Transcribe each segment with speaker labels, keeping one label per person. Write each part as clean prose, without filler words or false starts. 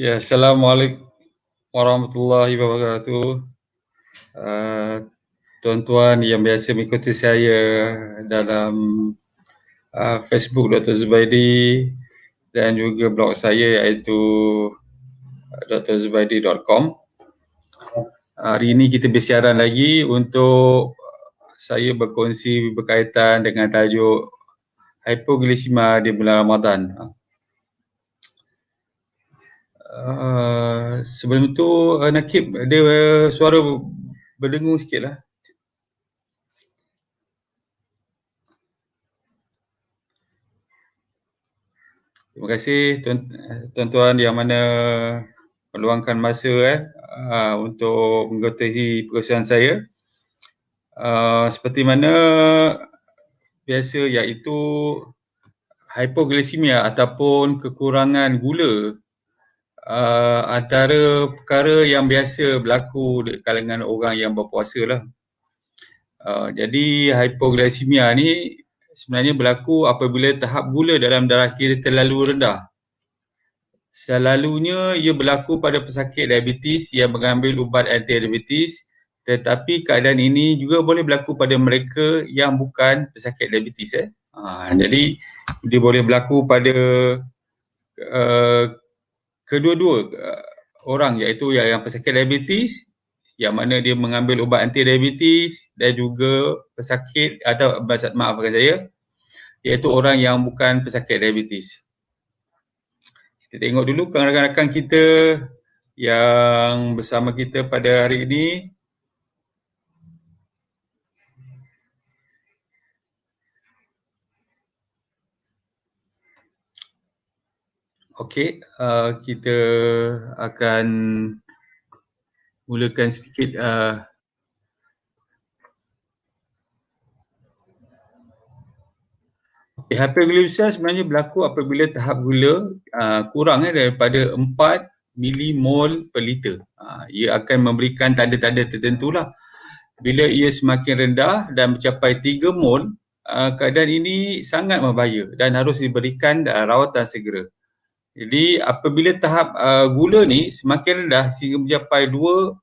Speaker 1: Ya, Assalamualaikum warahmatullahi wabarakatuh. Tuan-tuan yang biasa mengikuti saya dalam Facebook Dr. Zubaidi dan juga blog saya iaitu drzubaidi.com. Hari ini kita bersiaran lagi untuk saya berkongsi berkaitan dengan tajuk hypoglisema di bulan Ramadan. Sebelum itu Nakib, dia suara berdengung sikit lah. Terima kasih tuan-tuan yang mana meluangkan masa untuk mengikuti perkongsian saya. Seperti mana biasa, iaitu hypoglycemia ataupun kekurangan gula antara perkara yang biasa berlaku di kalangan orang yang berpuasa lah. Jadi hypoglycemia ni sebenarnya berlaku apabila tahap gula dalam darah kita terlalu rendah. Selalunya ia berlaku pada pesakit diabetes yang mengambil ubat anti-diabetes, tetapi keadaan ini juga boleh berlaku pada mereka yang bukan pesakit diabetes. Jadi dia boleh berlaku pada kedua-dua orang, iaitu yang pesakit diabetes yang mana dia mengambil ubat anti-diabetes dan juga pesakit atau maafkan saya, iaitu orang yang bukan pesakit diabetes. Kita tengok dulu rakan-rakan kita yang bersama kita pada hari ini. Okey, kita akan mulakan sedikit. Hypoglycemia sebenarnya berlaku apabila tahap gula kurang daripada 4 milimol per liter. Ia akan memberikan tanda-tanda tertentu lah. Bila ia semakin rendah dan mencapai 3 mol, keadaan ini sangat berbahaya dan harus diberikan rawatan segera. Jadi apabila tahap gula ni semakin rendah sehingga mencapai 2.0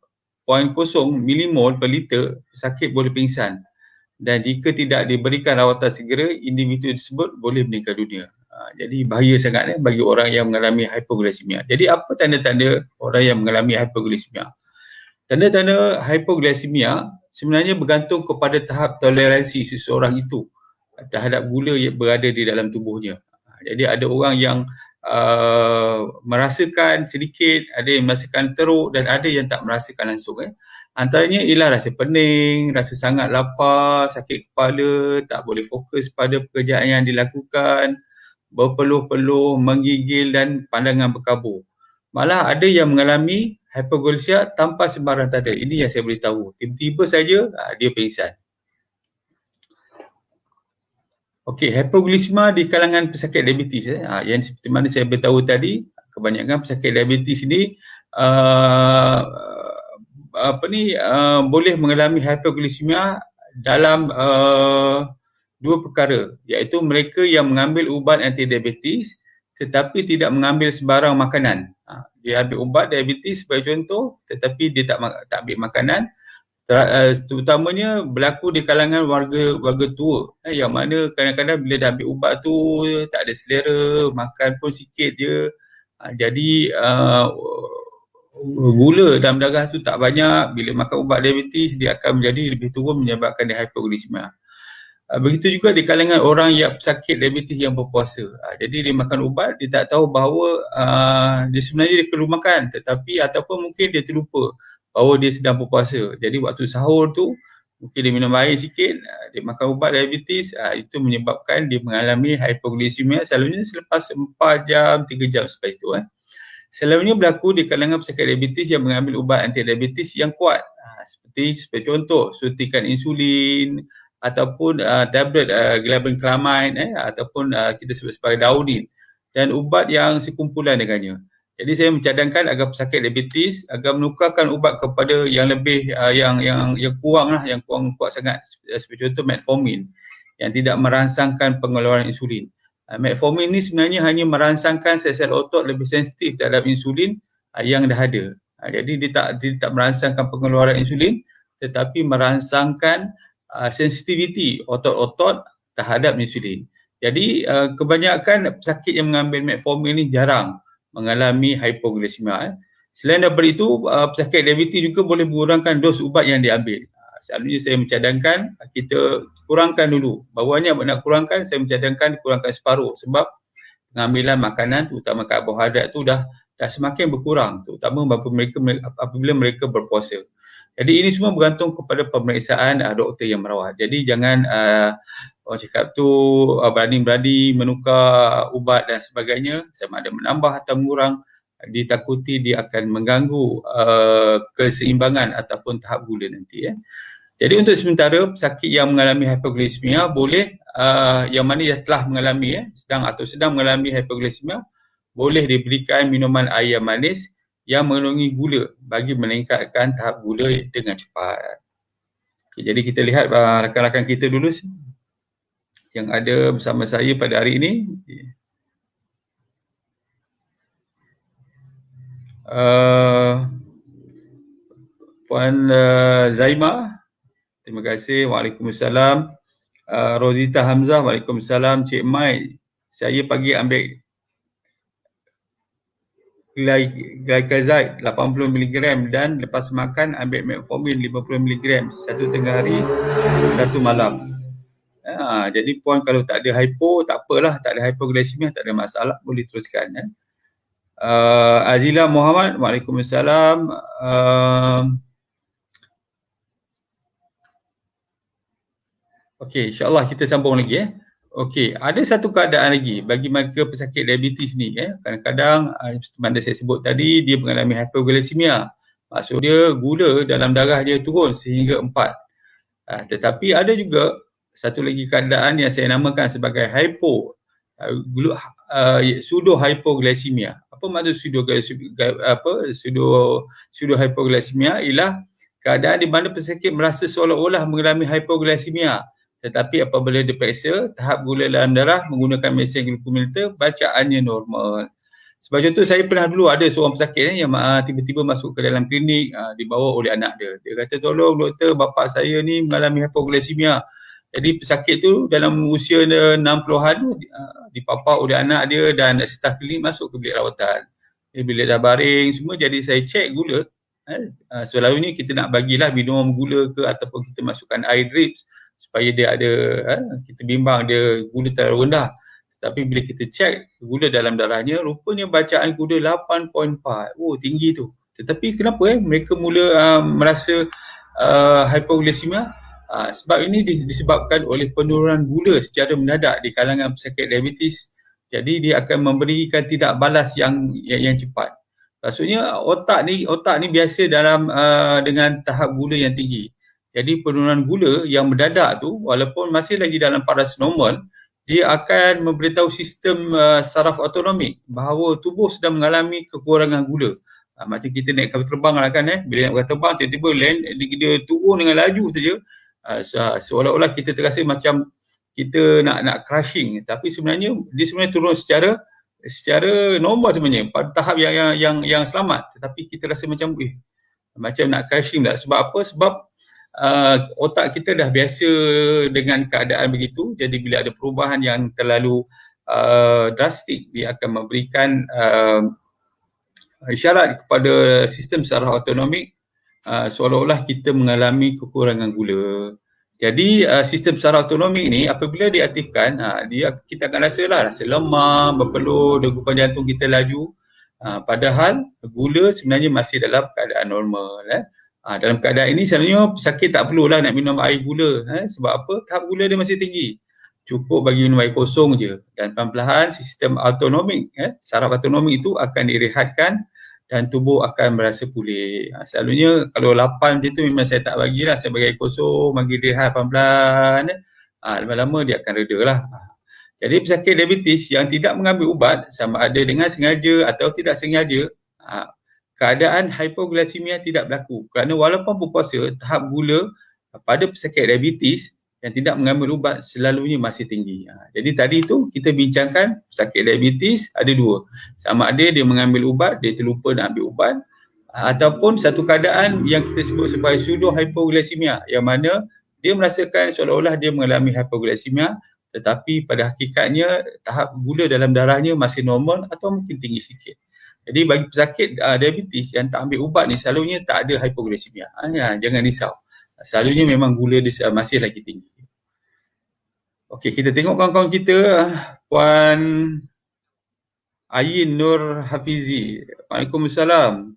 Speaker 1: milimol per liter, pesakit boleh pingsan. Dan jika tidak diberikan rawatan segera, individu tersebut boleh meninggal dunia. Jadi bahaya sangat bagi orang yang mengalami hypoglycemia. Jadi apa tanda-tanda orang yang mengalami hypoglycemia? Tanda-tanda hypoglycemia sebenarnya bergantung kepada tahap toleransi seseorang itu terhadap gula yang berada di dalam tubuhnya. Jadi ada orang yang merasakan sedikit, ada yang merasakan teruk dan ada yang tak merasakan langsung. Antaranya ialah rasa pening, rasa sangat lapar, sakit kepala, tak boleh fokus pada pekerjaan yang dilakukan, berpeluh-peluh, menggigil dan pandangan berkabut. Malah ada yang mengalami hypoglycemia tanpa sebarang tanda. Ini yang saya beritahu. Tiba-tiba saja dia pingsan. Okey, hypoglycemia di kalangan pesakit diabetes yang seperti mana saya beritahu tadi, kebanyakan pesakit diabetes ini boleh mengalami hypoglycemia dalam dua perkara, iaitu mereka yang mengambil ubat anti-diabetes tetapi tidak mengambil sebarang makanan. Dia ambil ubat diabetes sebagai contoh tetapi dia tak ambil makanan. Terutamanya berlaku di kalangan warga tua yang mana kadang-kadang bila dah ambil ubat tu tak ada selera, makan pun sikit je. Jadi gula dalam darah tu tak banyak, bila makan ubat diabetes dia akan menjadi lebih turun menyebabkan dia hypoglycemia. Begitu juga di kalangan orang yang pesakit diabetes yang berpuasa. Jadi dia makan ubat, dia tak tahu bahawa dia sebenarnya dia perlu makan, tetapi ataupun mungkin dia terlupa bahawa dia sedang berpuasa. Jadi waktu sahur tu mungkin dia minum air sikit, dia makan ubat diabetes, itu menyebabkan dia mengalami hypoglycemia selalunya selepas 4 jam, 3 jam selepas itu. Selalunya berlaku di kalangan pesakit diabetes yang mengambil ubat anti-diabetes yang kuat. Seperti contoh, suntikan insulin ataupun tablet glibenclamide ataupun kita sebut sebagai Daunin dan ubat yang sekumpulan dengannya. Jadi saya mencadangkan agar pesakit diabetes agar menukarkan ubat kepada yang lebih yang kurang lah, yang kurang kuat sangat, seperti contoh metformin yang tidak merangsangkan pengeluaran insulin. Metformin ni sebenarnya hanya merangsangkan sel-sel otot lebih sensitif terhadap insulin yang dah ada. Jadi dia tak merangsangkan pengeluaran insulin, tetapi merangsangkan sensitiviti otot-otot terhadap insulin. Jadi kebanyakan pesakit yang mengambil metformin ni jarang mengalami hypoglycemia. Selain daripada itu, pesakit diabetes juga boleh mengurangkan dos ubat yang diambil. Selalunya saya mencadangkan kita kurangkan dulu. Bawahnya nak kurangkan, saya mencadangkan kurangkan separuh sebab pengambilan makanan terutama karbohidrat tu dah semakin berkurang, terutama apabila mereka berpuasa. Jadi ini semua bergantung kepada pemeriksaan doktor yang merawat. Jadi jangan orang cakap tu berani-berani menukar ubat dan sebagainya, sama ada menambah atau mengurang, ditakuti dia akan mengganggu keseimbangan ataupun tahap gula nanti. Jadi untuk sementara pesakit yang mengalami hypoglycemia boleh yang mana yang telah mengalami sedang mengalami hypoglycemia boleh diberikan minuman air manis yang mengandungi gula bagi meningkatkan tahap gula dengan cepat. Okay, jadi kita lihat rakan-rakan kita dulu yang ada bersama saya pada hari ini. Puan Zaima, terima kasih. Waalaikumsalam. Rozita Hamzah, waalaikumsalam. Cik Mai, saya pagi ambil glycoside 80 mg dan lepas makan ambil metformin 50 mg satu tengah hari, satu malam. Jadi puan kalau tak ada hypo, tak apalah, tak ada hypoglycemia, tak ada masalah, boleh teruskan. Azila Muhammad, waalaikumsalam. Okey, insyaAllah kita sambung lagi. Okey, ada satu keadaan lagi bagi mereka pesakit diabetes ni. Kadang-kadang seperti saya sebut tadi, dia mengalami hypoglycemia. Maksud dia gula dalam darah dia turun sehingga 4. Tetapi ada juga satu lagi keadaan yang saya namakan sebagai pseudo hypoglycemia. Apa maksud pseudo hypoglycemia? Ialah keadaan di mana pesakit merasa seolah-olah mengalami hypoglycemia, tetapi apabila diperiksa tahap gula dalam darah menggunakan mesin glukometer, bacaannya normal. Sebab contoh, saya pernah dulu ada seorang pesakit yang tiba-tiba masuk ke dalam klinik, dibawa oleh anak dia. Dia kata, tolong doktor, bapa saya ni mengalami hypoglycemia. Jadi pesakit tu dalam usia 60-an dipapar oleh anak dia dan staf klinik masuk ke bilik rawatan. Bila dah baring semua, jadi saya cek gula. Selalunya kita nak bagilah minum gula ke ataupun kita masukkan air drips supaya dia ada, kita bimbang dia gula terlalu rendah. Tapi bila kita cek gula dalam darahnya, rupanya bacaan gula 8.4. Oh, tinggi tu. Tetapi kenapa mereka mula merasa hypoglycemia? Sebab ini disebabkan oleh penurunan gula secara mendadak di kalangan pesakit diabetes. Jadi dia akan memberikan tidak balas yang cepat. Maksudnya otak ni biasa dengan tahap gula yang tinggi. Jadi penurunan gula yang mendadak tu, walaupun masih lagi dalam paras normal, dia akan memberitahu sistem saraf autonomik bahawa tubuh sedang mengalami kekurangan gula. Macam kita naik kapal terbang lah kan, bila naik kapal terbang tiba-tiba land, dia turun dengan laju saja, seolah-olah kita terasa macam kita nak crashing, tapi sebenarnya dia turun secara normal sebenarnya pada tahap yang selamat, tetapi kita rasa macam nak crashing lah. Sebab apa? Sebab otak kita dah biasa dengan keadaan begitu. Jadi bila ada perubahan yang terlalu drastik, dia akan memberikan isyarat kepada sistem saraf autonomik seolah-olah kita mengalami kekurangan gula. Jadi sistem saraf autonomik ni apabila diaktifkan, kita akan rasa lemah, berpeluh, degupan jantung kita laju. Padahal gula sebenarnya masih dalam keadaan normal. Dalam keadaan ini sebenarnya pesakit tak perlulah nak minum air gula. Sebab apa? Tahap gula dia masih tinggi. Cukup bagi minum air kosong je. Dan perlahan-lahan sistem autonomik, saraf autonomik itu akan direhatkan dan tubuh akan merasa pulih. Selalunya kalau 8 macam tu memang saya tak bagilah, saya bagi air kosong, bagi rehat pelan-pelan. Lama-lama dia akan reda lah. Jadi pesakit diabetes yang tidak mengambil ubat, sama ada dengan sengaja atau tidak sengaja, keadaan hypoglycemia tidak berlaku. Kerana walaupun berpuasa, tahap gula pada pesakit diabetes yang tidak mengambil ubat selalunya masih tinggi. Jadi tadi tu kita bincangkan sakit diabetes ada dua. Sama ada dia mengambil ubat, dia terlupa nak ambil ubat, ataupun satu keadaan yang kita sebut sebagai pseudo hypoglycemia, yang mana dia merasakan seolah-olah dia mengalami hypoglycemia tetapi pada hakikatnya tahap gula dalam darahnya masih normal atau mungkin tinggi sikit. Jadi bagi pesakit diabetes yang tak ambil ubat ni selalunya tak ada hypoglycemia. Jangan risau. Selalunya memang gula dia masih lagi tinggi. Okey, kita tengok kawan-kawan kita, Puan Ayin Nur Hafizi. Waalaikumsalam.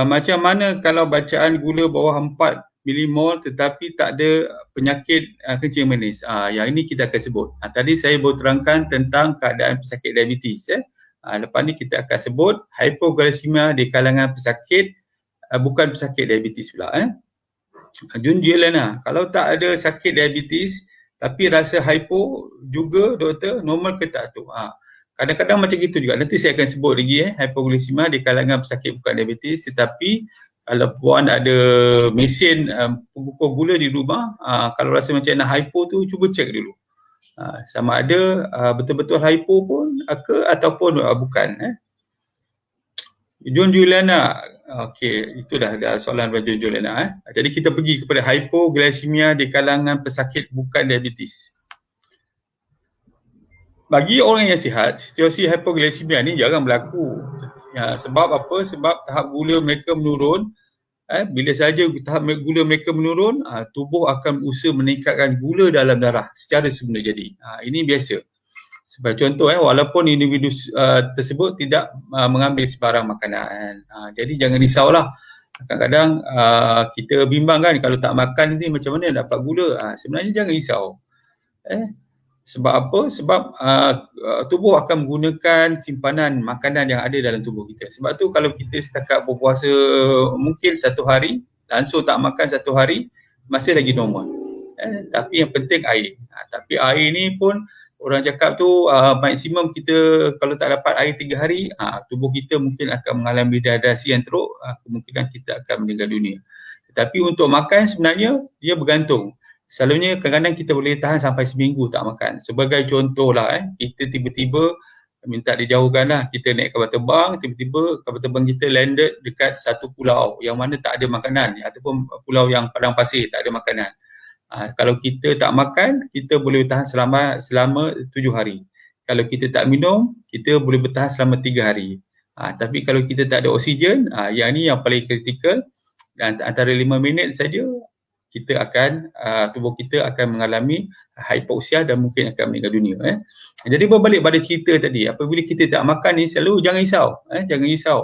Speaker 1: Macam mana kalau bacaan gula bawah 4 milimol tetapi tak ada penyakit kencing manis? Yang ini kita akan sebut. Tadi saya baru terangkan tentang keadaan pesakit diabetes. Lepas ni kita akan sebut hypoglycemia di kalangan pesakit, bukan pesakit diabetes pula. Jun Jelena, kalau tak ada sakit diabetes tapi rasa hypo juga doktor, normal ke tak tu? Kadang-kadang macam gitu juga. Nanti saya akan sebut lagi hypoglycemia di kalangan pesakit bukan diabetes, tetapi kalau puan ada mesin pengukur gula di rumah, kalau rasa macam nak hypo tu cuba cek dulu. Sama ada betul-betul hypo pun ke ataupun bukan. Jun Juliana, okey, itu dah soalan dari Jun Juliana. Jadi kita pergi kepada hypoglycemia di kalangan pesakit bukan diabetes. Bagi orang yang sihat, situasi hypoglycemia ni jarang berlaku. Sebab apa? Sebab tahap gula mereka menurun. Bila saja tahap gula mereka menurun, tubuh akan berusaha meningkatkan gula dalam darah secara semula jadi. Ini biasa. Sebagai contoh, walaupun individu tersebut tidak mengambil sebarang makanan. Jadi jangan risaulah. Kadang-kadang kita bimbang kan, kalau tak makan ni macam mana dapat gula. Sebenarnya jangan risau. Sebab apa? Sebab tubuh akan menggunakan simpanan makanan yang ada dalam tubuh kita. Sebab tu kalau kita setakat berpuasa mungkin 1 hari, langsung tak makan 1 hari, masih lagi normal. Tapi yang penting air. Tapi air ni pun orang cakap tu maksimum kita kalau tak dapat air 3 hari, tubuh kita mungkin akan mengalami dehidrasi yang teruk, kemungkinan kita akan meninggal dunia. Tetapi untuk makan sebenarnya dia bergantung. Selalunya kadang-kadang kita boleh tahan sampai seminggu tak makan. Sebagai contohlah, kita tiba-tiba minta dijauhkan lah, kita naik kapal terbang, tiba-tiba kapal terbang kita landed dekat satu pulau yang mana tak ada makanan, ataupun pulau yang padang pasir tak ada makanan. Kalau kita tak makan, kita boleh bertahan selama 7 hari. Kalau kita tak minum, kita boleh bertahan selama 3 hari. Tapi kalau kita tak ada oksigen, yang ni yang paling kritikal, dan antara 5 minit saja kita akan tubuh kita akan mengalami hypoksia dan mungkin akan meninggal dunia. Jadi berbalik pada cerita tadi, apabila kita tak makan ni selalu jangan risau, jangan risau.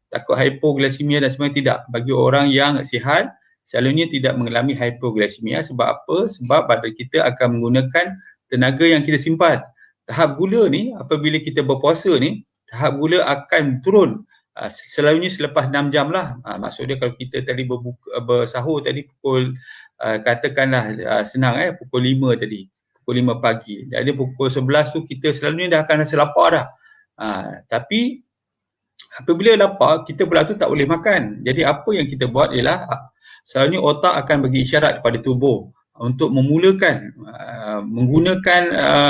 Speaker 1: Takut hypoglycemia dan sebagainya, tidak. Bagi orang yang sihat, selalunya tidak mengalami hypoglycemia. Sebab apa? Sebab badan kita akan menggunakan tenaga yang kita simpan. Tahap gula ni apabila kita berpuasa ni, tahap gula akan turun. Selalunya selepas 6 jam lah. Maksudnya kalau kita tadi bersahur tadi pukul katakanlah senang pukul 5 tadi, pukul 5 pagi. Jadi pukul 11 tu kita selalunya dah akan rasa lapar dah. Tapi apabila lapar, kita pula tu tak boleh makan. Jadi apa yang kita buat ialah selalunya otak akan bagi isyarat kepada tubuh untuk memulakan menggunakan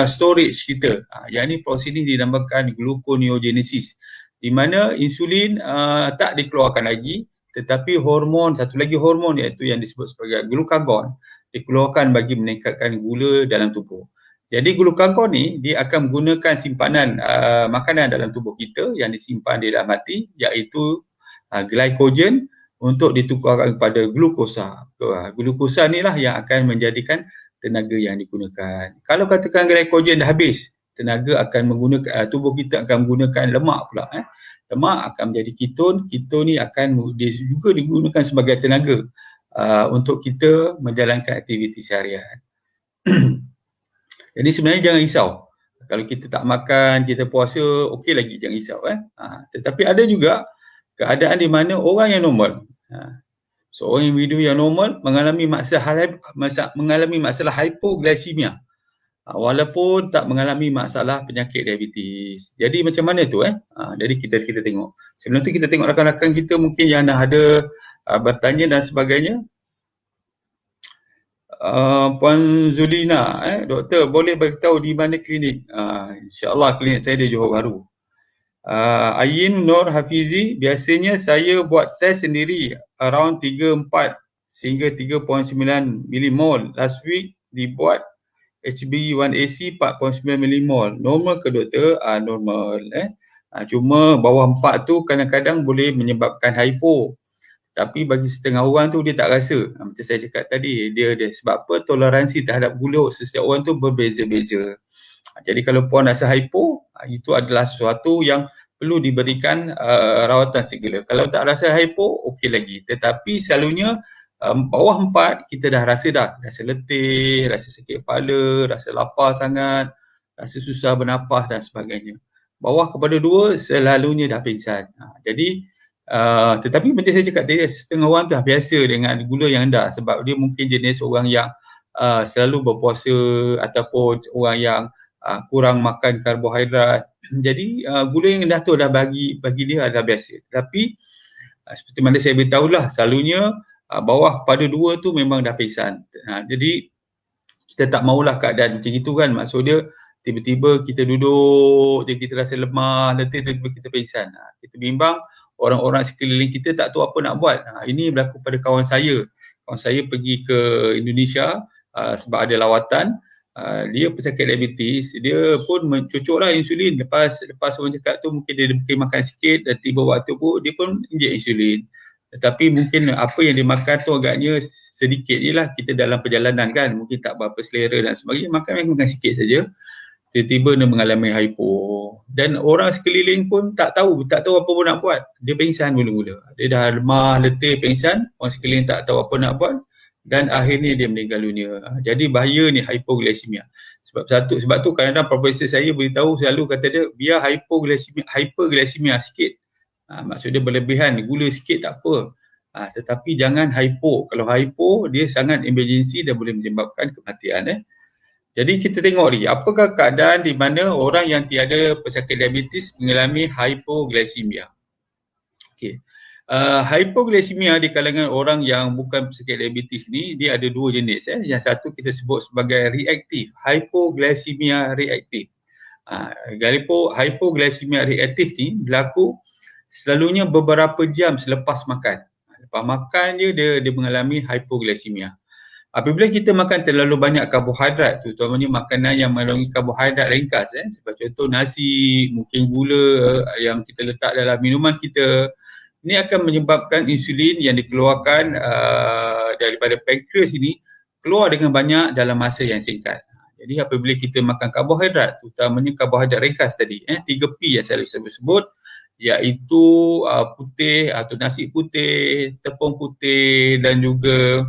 Speaker 1: storage kita. Yang ni proses ini dinamakan gluconeogenesis, di mana insulin tak dikeluarkan lagi, tetapi hormon, satu lagi hormon iaitu yang disebut sebagai glukagon dikeluarkan bagi meningkatkan gula dalam tubuh. Jadi glukagon ni dia akan menggunakan simpanan makanan dalam tubuh kita yang disimpan di dalam hati, iaitu glycogen, untuk ditukarkan kepada glukosa. Glukosa ni lah yang akan menjadikan tenaga yang digunakan. Kalau katakan glycogen dah habis, tenaga akan menggunakan, tubuh kita akan menggunakan lemak pula. Lemak akan menjadi keton. Keton ni akan dia juga digunakan sebagai tenaga untuk kita menjalankan aktiviti seharian. Jadi sebenarnya jangan risau. Kalau kita tak makan, kita puasa, okey lagi, jangan risau. Tetapi ada juga keadaan di mana orang yang normal, seorang individu yang normal mengalami masalah hypoglycemia, walaupun tak mengalami masalah penyakit diabetes. Jadi macam mana tu? Jadi kita tengok. Sebelum tu kita tengok rakan-rakan kita mungkin yang dah ada bertanya dan sebagainya. Puan Zulina, doktor boleh beritahu di mana klinik? InsyaAllah klinik saya di Johor Bahru. Ayin Nur Hafizi, biasanya saya buat test sendiri around 3.4 sehingga 3.9 millimol. Last week dibuat HbA1c 4.9 millimol. Normal ke doktor? Normal. Cuma bawah 4 tu kadang-kadang boleh menyebabkan hypo. Tapi bagi setengah orang tu dia tak rasa. Macam saya cakap tadi, dia sebab apa? Toleransi terhadap gula setiap orang tu berbeza-beza. Jadi kalau puan rasa hypo, itu adalah sesuatu yang perlu diberikan rawatan segera. Kalau tak rasa hypo, okey lagi. Tetapi selalunya bawah 4 kita dah rasa letih, rasa sakit kepala, rasa lapar sangat, rasa susah bernafas dan sebagainya. Bawah kepada 2 selalunya dah pingsan. Jadi tetapi macam saya cakap tadi, setengah orang dah biasa dengan gula yang rendah sebab dia mungkin jenis orang yang selalu berpuasa ataupun orang yang kurang makan karbohidrat. Jadi gula yang rendah tu dah bagi dia adalah biasa. Tapi seperti mana saya beritahulah, selalunya bawah pada 2 tu memang dah pingsan. Jadi kita tak maulah keadaan macam itu kan. Maksud dia tiba-tiba kita duduk, kita rasa lemah, letih, tiba-tiba kita pingsan. Kita bimbang orang-orang sekeliling kita tak tahu apa nak buat. Ini berlaku pada kawan saya. Kawan saya pergi ke Indonesia sebab ada lawatan. Dia pesakit diabetes, dia pun mencucuklah insulin. Lepas orang cakap tu mungkin dia mungkin makan sikit dan tiba waktu pun dia pun injek insulin. Tetapi mungkin apa yang dia makan tu agaknya sedikit je lah. Kita dalam perjalanan kan, mungkin tak berapa selera dan sebagainya, makan sikit saja. Tiba-tiba dia mengalami hypo. Dan orang sekeliling pun tak tahu apa pun nak buat. Dia pingsan mula-mula. Dia dah lemah, letih, pingsan. Orang sekeliling tak tahu apa nak buat. Dan akhirnya dia meninggal dunia. Jadi bahaya ni hypoglycemia. Sebab tu kadang-kadang profesor saya beritahu selalu kata dia, biar hyperglycemia sikit. Maksud dia berlebihan, gula sikit tak apa. Tetapi jangan hypo. Kalau hypo, dia sangat emergency dan boleh menyebabkan kematian. Jadi kita tengok ni, apakah keadaan di mana orang yang tiada pesakit diabetes mengalami hypoglycemia. Okay. Hypoglycemia di kalangan orang yang bukan pesakit diabetes ni, dia ada 2 jenis. Yang satu kita sebut sebagai reaktif, hypoglycemia reaktif. Hypoglycemia reaktif ni berlaku selalunya beberapa jam selepas makan. Lepas makan dia mengalami hypoglycemia. Apabila kita makan terlalu banyak karbohidrat, terutamanya makanan yang mengandungi karbohidrat ringkas, seperti contoh nasi, mungkin gula yang kita letak dalam minuman kita, ini akan menyebabkan insulin yang dikeluarkan daripada pankreas ini keluar dengan banyak dalam masa yang singkat. Jadi apabila kita makan karbohidrat, terutamanya karbohidrat ringkas tadi, 3P yang saya sebut, iaitu putih atau nasi putih, tepung putih dan juga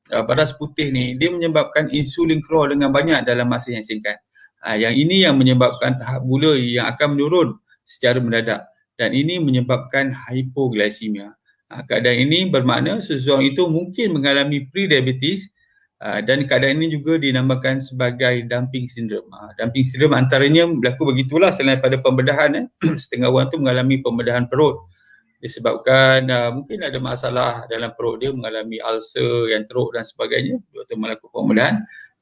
Speaker 1: baras putih ni, dia menyebabkan insulin keluar dengan banyak dalam masa yang singkat. Yang ini yang menyebabkan tahap gula yang akan menurun secara mendadak dan ini menyebabkan hypoglycemia. Keadaan ini bermakna seseorang itu mungkin mengalami pre-diabetes dan keadaan ini juga dinamakan sebagai dumping syndrome. Dumping syndrome antaranya berlaku begitulah selain pada pembedahan. Setengah orang tu mengalami pembedahan perut disebabkan mungkin ada masalah dalam perut dia, mengalami ulcer yang teruk dan sebagainya, doktor melakukan pembedahan.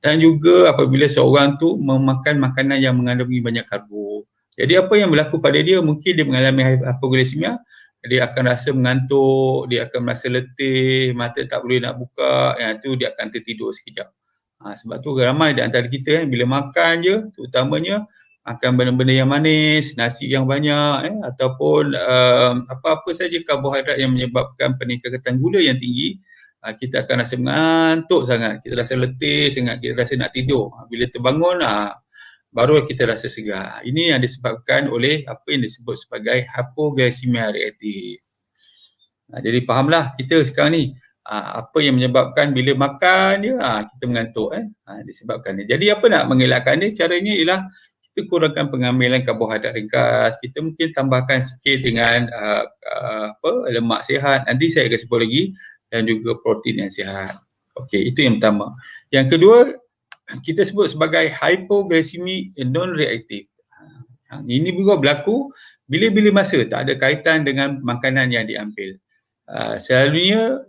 Speaker 1: Dan juga apabila seorang tu memakan makanan yang mengandungi banyak karbo. Jadi apa yang berlaku pada dia, mungkin dia mengalami hypoglycemia, dia akan rasa mengantuk, dia akan merasa letih, mata tak boleh nak buka, tu dia akan tertidur sekejap. Sebab tu ramai di antara kita bila makan je, terutamanya makan benda-benda yang manis, nasi yang banyak ataupun apa-apa saja karbohidrat yang menyebabkan peningkatan gula yang tinggi, kita akan rasa mengantuk sangat, kita rasa letih sangat, kita rasa nak tidur. Bila terbangun, baru kita rasa segar. Ini yang disebabkan oleh apa yang disebut sebagai hypoglycemia reaktif. Jadi fahamlah kita sekarang ni apa yang menyebabkan bila makan je kita mengantuk disebabkan dia. Jadi apa nak mengelakkan dia? Caranya ialah kita kurangkan pengambilan karbohidrat ringkas, kita mungkin tambahkan sikit dengan lemak sihat, nanti saya akan sebut lagi, dan juga protein yang sihat. Okey, itu yang pertama. Yang kedua, kita sebut sebagai hypoglycemic non-reaktif. Ini juga berlaku bila-bila masa, tak ada kaitan dengan makanan yang diambil. Selalunya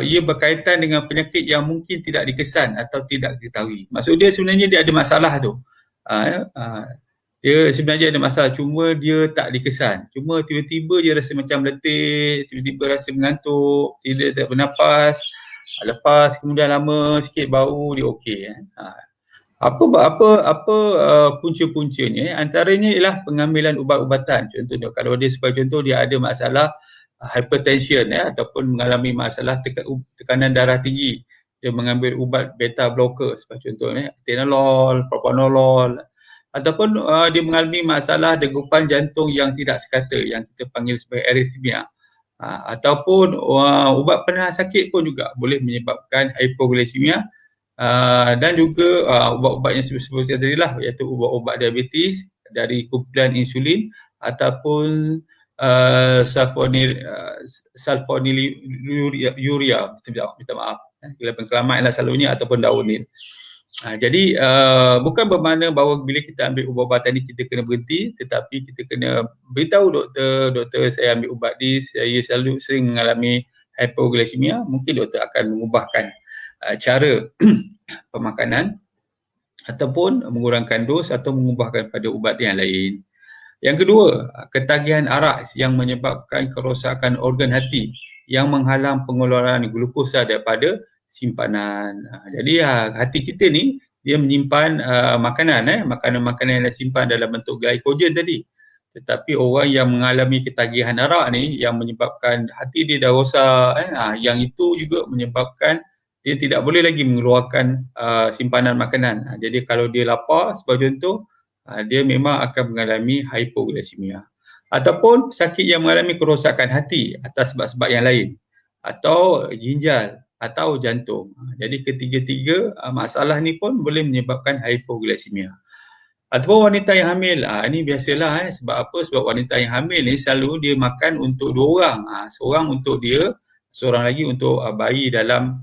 Speaker 1: ia berkaitan dengan penyakit yang mungkin tidak dikesan atau tidak diketahui. Maksud dia sebenarnya dia ada masalah tu. Dia sebenarnya ada masalah, cuma dia tak dikesan. Cuma tiba-tiba dia rasa macam letih, tiba-tiba rasa mengantuk, tidak bernafas. Lepas kemudian lama sikit baru dia okey. Punca-puncanya, antaranya ialah pengambilan ubat-ubatan. Contohnya kalau dia sebagai contoh dia ada masalah hypertension ataupun mengalami masalah tekanan darah tinggi, dia mengambil ubat beta blocker sebagai contohnya atenolol, propanolol, ataupun dia mengalami masalah degupan jantung yang tidak sekata yang kita panggil sebagai arrhythmia. Ataupun ubat penahan sakit pun juga boleh menyebabkan hypoglycemia. Dan juga ubat-ubat yang seperti tadi lah, iaitu ubat-ubat diabetes dari kumpulan insulin ataupun sulfonylurea, minta maaf, bila pengkelaman lah selalunya, ataupun daunil. Jadi bukan bermakna bahawa bila kita ambil ubat-ubatan ni kita kena berhenti, tetapi kita kena beritahu doktor saya ambil ubat ni, saya selalu sering mengalami hypoglycemia, mungkin doktor akan mengubahkan cara pemakanan ataupun mengurangkan dos atau mengubahkan pada ubat yang lain. Yang kedua, ketagihan arak yang menyebabkan kerosakan organ hati yang menghalang pengeluaran glukosa daripada simpanan. Jadi hati kita ni dia menyimpan makanan-makanan yang disimpan dalam bentuk glycogen tadi. Tetapi orang yang mengalami ketagihan arak ni yang menyebabkan hati dia dah rosak, yang itu juga menyebabkan dia tidak boleh lagi mengeluarkan simpanan makanan. Jadi kalau dia lapar sebagai contoh, dia memang akan mengalami hypoglycemia. Ataupun sakit yang mengalami kerosakan hati atas sebab-sebab yang lain, atau ginjal atau jantung. Jadi ketiga-tiga masalah ni pun boleh menyebabkan hypoglycemia. Ataupun wanita yang hamil, ini biasalah sebab apa? Sebab wanita yang hamil ni selalu dia makan untuk dua orang. Seorang untuk dia, seorang lagi untuk bayi dalam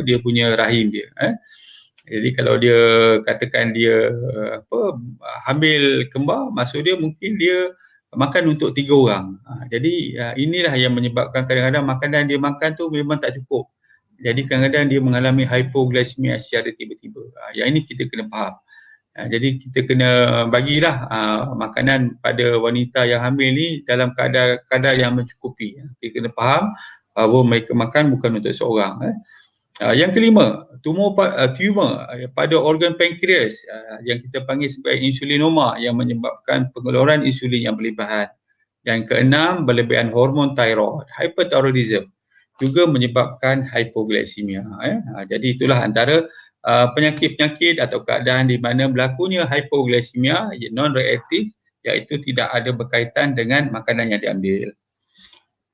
Speaker 1: dia punya rahim dia. Jadi kalau dia katakan dia hamil kembar, maksud dia mungkin dia makan untuk 3 orang. Jadi inilah yang menyebabkan kadang-kadang makanan dia makan tu memang tak cukup. Jadi kadang-kadang dia mengalami hypoglycemia secara tiba-tiba. Yang ini kita kena faham. Jadi kita kena bagilah makanan pada wanita yang hamil ni dalam kadar yang mencukupi. Kita kena faham bahawa mereka makan bukan untuk seorang. Yang kelima, tumor pada organ pankreas yang kita panggil sebagai insulinoma yang menyebabkan pengeluaran insulin yang berlebihan. Yang keenam, berlebihan hormon thyroid, hyperthyroidism, juga menyebabkan hypoglycemia. Jadi itulah antara penyakit-penyakit atau keadaan di mana berlakunya hypoglycemia non-reaktif, iaitu tidak ada berkaitan dengan makanan yang diambil.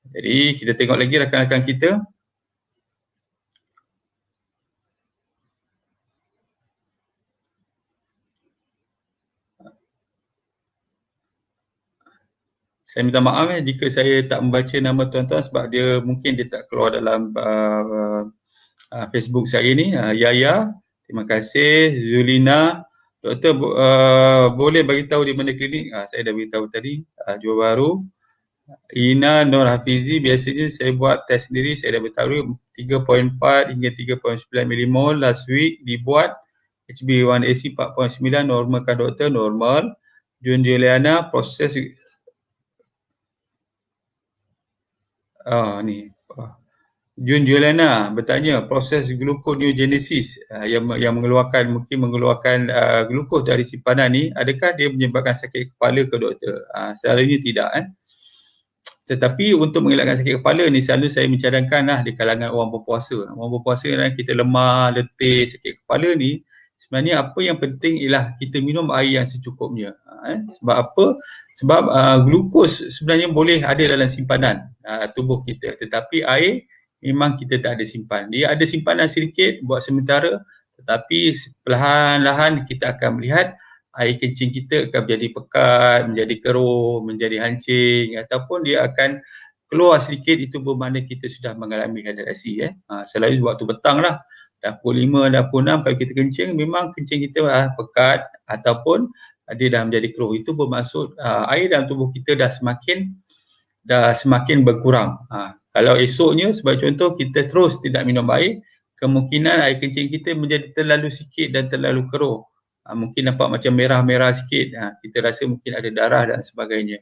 Speaker 1: Jadi kita tengok lagi rakan-rakan kita. Saya minta maaf jika saya tak membaca nama tuan-tuan sebab mungkin dia tak keluar dalam Facebook saya ni. Yaya, terima kasih. Zulina, doktor boleh bagi tahu di mana klinik? Saya dah beritahu tadi. Johor Bahru. Ina Nur Hafizi, biasanya saya buat test sendiri, saya dah beritahu 3.4 hingga 3.9 milimol last week dibuat. HbA1c 4.9, normal kan doktor? Normal. Jun Juliana, proses Jun Juliana bertanya proses gluconeogenesis yang mengeluarkan glukos dari simpanan ni, adakah dia menyebabkan sakit kepala ke doktor? Selalunya tidak. Tetapi untuk mengelakkan sakit kepala ni selalu saya mencadangkan di kalangan orang berpuasa. Orang berpuasa kita lemah, letih, sakit kepala ni, sebenarnya apa yang penting ialah kita minum air yang secukupnya. Sebab apa? Sebab glukos sebenarnya boleh ada dalam simpanan tubuh kita, tetapi air memang kita tak ada simpan. Dia ada simpanan sedikit buat sementara, tetapi perlahan-lahan kita akan melihat air kencing kita akan menjadi pekat, menjadi keruh, menjadi hancing, ataupun dia akan keluar sedikit. Itu bermakna kita sudah mengalami dehidrasi. Selalu waktu petang lah, dah pukul 5, dah pukul 6, kalau kita kencing, memang kencing kita pekat ataupun dia dah menjadi keruh. Itu bermaksud air dalam tubuh kita dah semakin dah semakin berkurang. Kalau esoknya sebagai contoh kita terus tidak minum air, kemungkinan air kencing kita menjadi terlalu sikit dan terlalu keruh. Mungkin nampak macam merah-merah sikit, kita rasa mungkin ada darah dan sebagainya.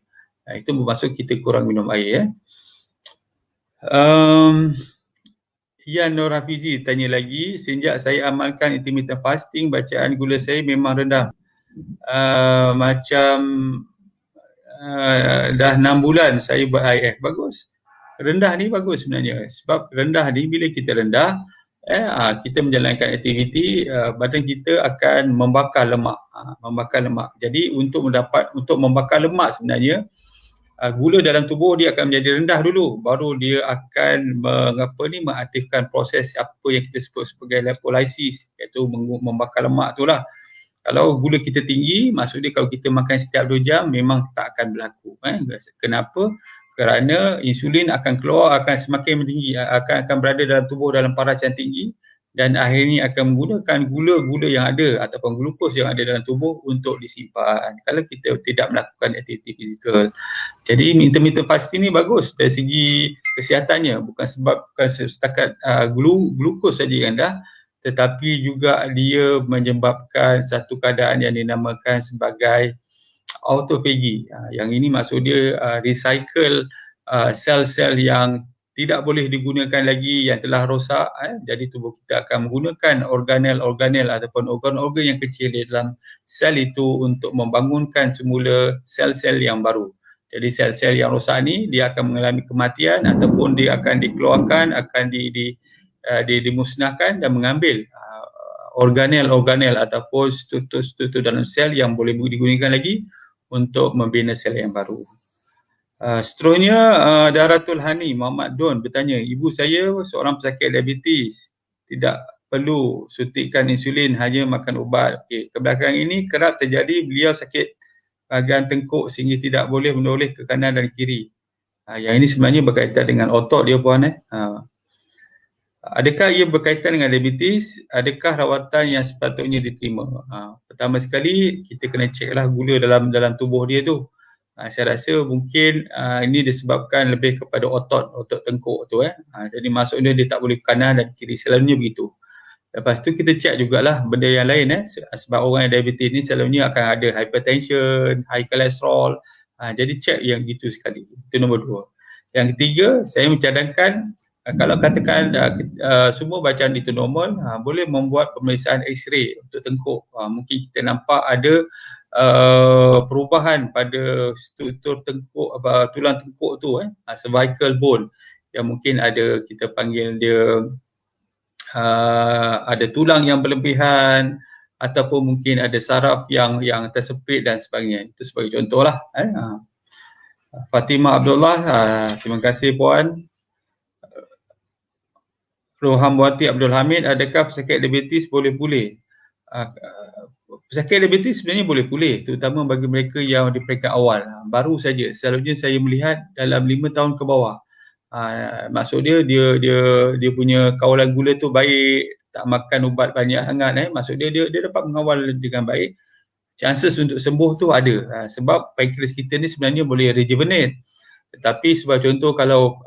Speaker 1: Itu bermaksud kita kurang minum air. Yan Nur Hafizi tanya lagi, sejak saya amalkan intermittent fasting, bacaan gula saya memang rendah. Macam dah 6 bulan saya buat IF. Bagus. Rendah ni bagus sebenarnya. Sebab rendah ni bila kita rendah, kita menjalankan aktiviti, badan kita akan membakar lemak. Jadi untuk membakar lemak sebenarnya, gula dalam tubuh dia akan menjadi rendah dulu, baru dia akan mengaktifkan proses apa yang kita sebut sebagai lipolysis, iaitu membakar lemak tu lah. Kalau gula kita tinggi, maksudnya kalau kita makan setiap 2 jam memang tak akan berlaku. Kenapa? Kerana insulin akan keluar, akan semakin meninggi, akan berada dalam tubuh dalam paras yang tinggi, dan akhirnya akan menggunakan gula-gula yang ada ataupun glukos yang ada dalam tubuh untuk disimpan kalau kita tidak melakukan aktiviti fizikal. Jadi intermittent fasting ni bagus dari segi kesihatannya, bukan setakat glukos saja yang rendah, tetapi juga dia menyebabkan satu keadaan yang dinamakan sebagai autophagy. Yang ini maksud dia recycle sel-sel yang tidak boleh digunakan lagi, yang telah rosak. Jadi tubuh kita akan menggunakan organel-organel ataupun organ-organ yang kecil di dalam sel itu untuk membangunkan semula sel-sel yang baru. Jadi sel-sel yang rosak ni dia akan mengalami kematian ataupun dia akan dikeluarkan, akan dimusnahkan dan mengambil organel-organel ataupun struktur-struktur dalam sel yang boleh digunakan lagi untuk membina sel yang baru. Seterusnya, Daratul Hani Muhammad Don bertanya, ibu saya seorang pesakit diabetes, tidak perlu suntikan insulin, hanya makan ubat. Kebelakangan ini kerap terjadi beliau sakit bahagian tengkuk sehingga tidak boleh menoleh ke kanan dan kiri. Yang ini sebenarnya berkaitan dengan otot dia puan. Adakah ia berkaitan dengan diabetes? Adakah rawatan yang sepatutnya diterima? Pertama sekali kita kena ceklah gula dalam tubuh dia tu. Saya rasa mungkin ini disebabkan lebih kepada otot tengkuk tu. Jadi maksudnya dia tak boleh kanan dan kiri, selalunya begitu. Lepas tu kita cek jugalah benda yang lain. Sebab orang yang diabetes ni selalunya akan ada hypertension, high cholesterol. Jadi cek yang gitu sekali. Itu nombor 2. Yang ketiga, saya mencadangkan kalau katakan semua bacaan itu normal, boleh membuat pemeriksaan X-ray untuk tengkuk. Mungkin kita nampak ada perubahan pada struktur tengkuk, tulang tengkuk tu, cervical bone, yang mungkin ada, kita panggil dia ada tulang yang berlebihan ataupun mungkin ada saraf yang tersepit dan sebagainya. Itu sebagai contohlah. Fatimah Abdullah, terima kasih puan. Roham Wati Abdul Hamid, adakah pesakit diabetes boleh pulih? Pesakit diabetes sebenarnya boleh pulih, terutama bagi mereka yang di peringkat awal. Baru saja, selalunya saya melihat dalam 5 tahun ke bawah. Maksud dia punya kawalan gula tu baik, tak makan ubat banyak sangat. Maksud dia dapat mengawal dengan baik. Chances untuk sembuh tu ada. Sebab pankreas kita ni sebenarnya boleh rejuvenate. Tetapi sebagai contoh, kalau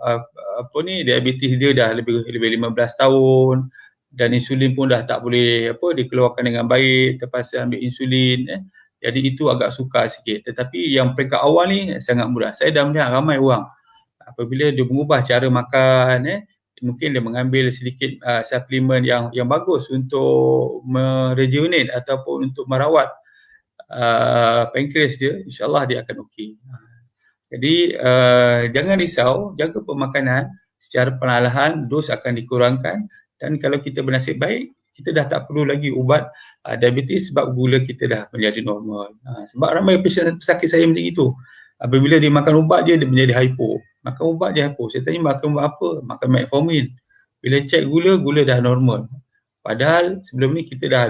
Speaker 1: diabetes dia dah lebih 15 tahun dan insulin pun dah tak boleh dikeluarkan dengan baik, terpaksa ambil insulin, jadi itu agak sukar sikit. Tetapi yang peringkat awal ni sangat mudah. Saya dah melihat ramai orang apabila dia mengubah cara makan, mungkin dia mengambil sedikit suplemen yang bagus untuk merejuvenate ataupun untuk merawat pankreas dia, insyaAllah dia akan okey. Jadi jangan risau, jaga pemakanan secara perlahan, dos akan dikurangkan, dan kalau kita bernasib baik, kita dah tak perlu lagi ubat diabetes sebab gula kita dah menjadi normal. Sebab ramai pesakit saya macam itu. Apabila dia makan ubat dia menjadi hypo. Makan ubat dia hypo. Saya tanya makan ubat apa? Makan metformin. Bila cek gula dah normal. Padahal sebelum ni kita dah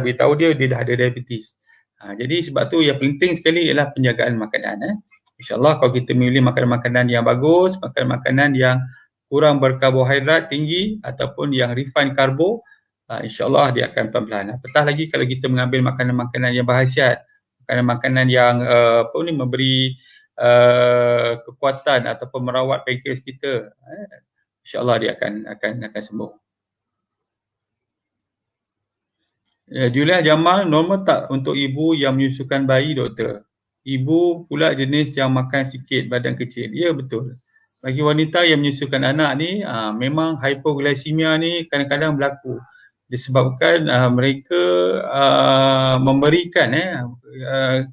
Speaker 1: beritahu dia dah ada diabetes. Jadi sebab tu yang penting sekali ialah penjagaan makanan. InsyaAllah kalau kita memilih makanan-makanan yang bagus, makanan-makanan yang kurang berkarbohidrat tinggi ataupun yang refined karbo, insyaAllah dia akan pelan-pelan. Apatah lagi kalau kita mengambil makanan-makanan yang berkhasiat, makanan-makanan yang memberi kekuatan ataupun merawat pankreas kita, insya-Allah dia akan sembuh. Juliah Jamal, normal tak untuk ibu yang menyusukan bayi, doktor? Ibu pula jenis yang makan sikit, badan kecil. Ya, betul. Bagi wanita yang menyusukan anak ni, memang hypoglycemia ni kadang-kadang berlaku. Disebabkan mereka memberikan,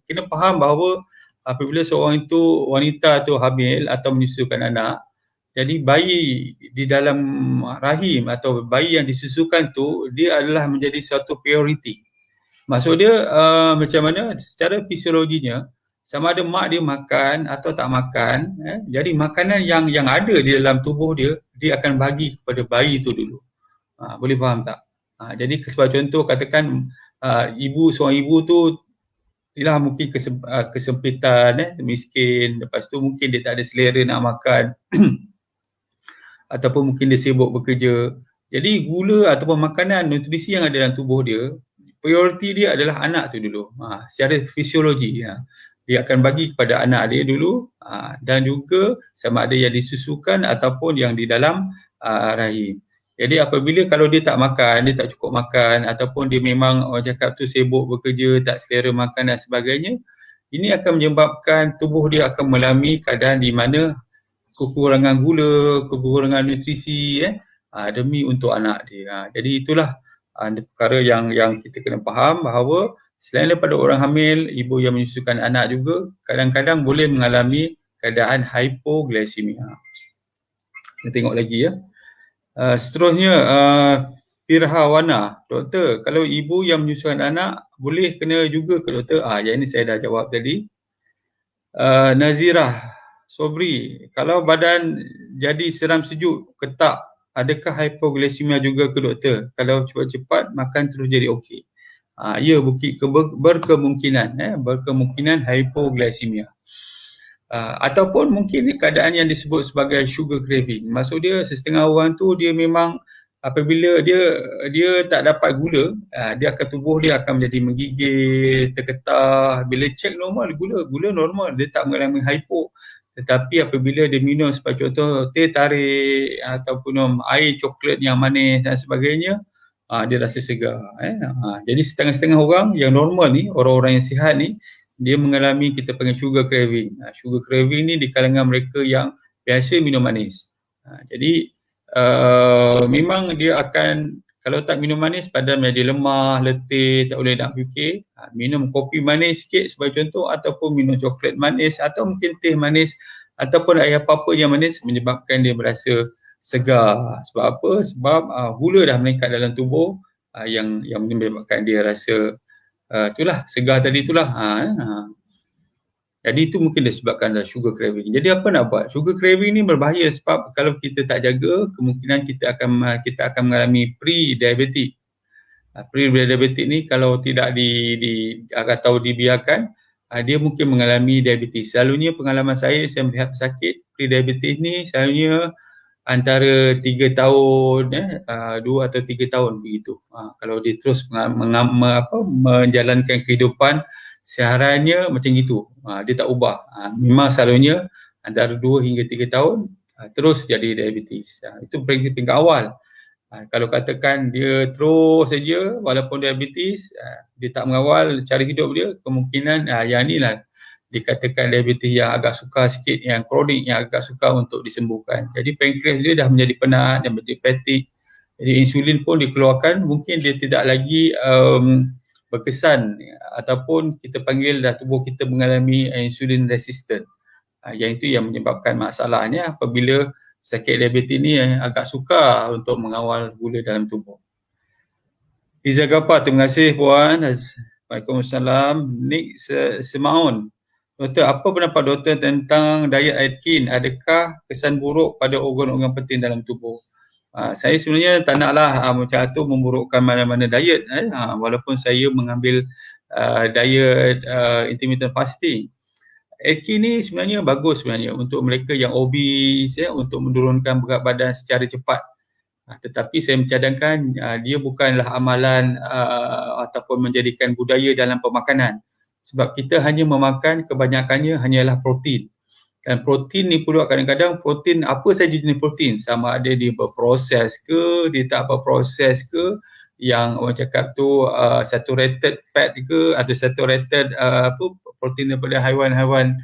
Speaker 1: kena faham bahawa apabila seorang itu, wanita tu hamil atau menyusukan anak, jadi bayi di dalam rahim atau bayi yang disusukan tu, dia adalah menjadi suatu prioriti. Maksud dia macam mana, secara fisiologinya, sama ada mak dia makan atau tak makan, jadi makanan yang ada di dalam tubuh dia, dia akan bagi kepada bayi tu dulu. Boleh faham tak? Jadi sebab contoh katakan seorang ibu tu ialah mungkin kesempitan, miskin, lepas tu mungkin dia tak ada selera nak makan ataupun mungkin dia sibuk bekerja. Jadi gula ataupun makanan, nutrisi yang ada dalam tubuh dia, prioriti dia adalah anak tu dulu. Secara fisiologi, dia akan bagi kepada anak dia dulu, dan juga sama ada yang disusukan ataupun yang di dalam rahim. Jadi apabila kalau dia tak makan, dia tak cukup makan ataupun dia memang orang cakap tu sibuk bekerja, tak selera makan dan sebagainya, ini akan menyebabkan tubuh dia akan mengalami keadaan di mana kekurangan gula, kekurangan nutrisi demi untuk anak dia. Jadi itulah perkara yang kita kena faham bahawa selain daripada orang hamil, ibu yang menyusukan anak juga kadang-kadang boleh mengalami keadaan hypoglycemia. Kita tengok lagi ya. Seterusnya Firhawana, doktor, kalau ibu yang menyusukan anak boleh kena juga ke doktor? Yang ini saya dah jawab tadi. Nazirah Sobri, kalau badan jadi seram sejuk, ketak, adakah hypoglycemia juga ke doktor? Kalau cepat-cepat makan terus jadi okey. Ya, berkemungkinan hypoglycemia. Ataupun mungkin keadaan yang disebut sebagai sugar craving. Maksud dia setengah orang tu dia memang apabila dia tak dapat gula, tubuh dia akan menjadi menggigil, terketah. Bila cek normal gula normal, dia tak mengalami hypo. Tetapi apabila dia minum sebagai contoh teh tarik ataupun air coklat yang manis dan sebagainya, dia rasa segar. Jadi setengah-setengah orang yang normal ni, orang-orang yang sihat ni, dia mengalami kita panggil sugar craving. Sugar craving ni di kalangan mereka yang biasa minum manis. Jadi memang dia akan, kalau tak minum manis, badan menjadi lemah, letih, tak boleh nak fikir. Minum kopi manis sikit sebagai contoh, ataupun minum coklat manis, atau mungkin teh manis, ataupun air apa-apa yang manis menyebabkan dia berasa segar. Sebab apa? Sebab gula dah meningkat dalam tubuh yang menyebabkan dia rasa itulah segar tadi itulah. Jadi itu mungkin disebabkan sugar craving. Jadi apa nak buat? Sugar craving ni berbahaya sebab kalau kita tak jaga, kemungkinan kita akan mengalami pre-diabetic. Pre-diabetic ni kalau tidak atau dibiarkan, dia mungkin mengalami diabetes. Selalunya pengalaman saya melihat pesakit pre-diabetes ni selalunya antara 3 tahun, 2 atau 3 tahun begitu. Kalau dia terus menjalankan kehidupan sehariannya macam gitu, dia tak ubah. Memang selalunya antara 2 hingga 3 tahun terus jadi diabetes. Itu peringkat awal. Kalau katakan dia terus saja walaupun diabetes, dia tak mengawal cara hidup dia, kemungkinan yang inilah dikatakan diabetes yang agak sukar sikit, yang kronik, yang agak sukar untuk disembuhkan. Jadi pankreas dia dah menjadi penat, dah menjadi fatigue. Jadi insulin pun dikeluarkan, mungkin dia tidak lagi berkesan ataupun kita panggil dah tubuh kita mengalami insulin resistant. Yang itu yang menyebabkan masalahnya apabila sakit diabetes ni agak sukar untuk mengawal gula dalam tubuh. Iza Gapa, terima kasih puan. Waalaikumsalam. Nick Semaun. Doktor, apa pendapat doktor tentang diet Atkins? Adakah kesan buruk pada organ-organ penting dalam tubuh? Saya sebenarnya tak naklah macam tu memburukkan mana-mana diet. Walaupun saya mengambil diet intermittent fasting. Atkins ni sebenarnya bagus sebenarnya untuk mereka yang obese, untuk menurunkan berat badan secara cepat. Tetapi saya mencadangkan dia bukanlah amalan ataupun menjadikan budaya dalam pemakanan. Sebab kita hanya memakan kebanyakannya hanyalah protein. Dan protein ni pula kadang-kadang protein apa saja jenis protein, sama ada dia berproses ke, dia tak berproses ke, yang orang cakap tu saturated fat ke atau saturated protein daripada haiwan-haiwan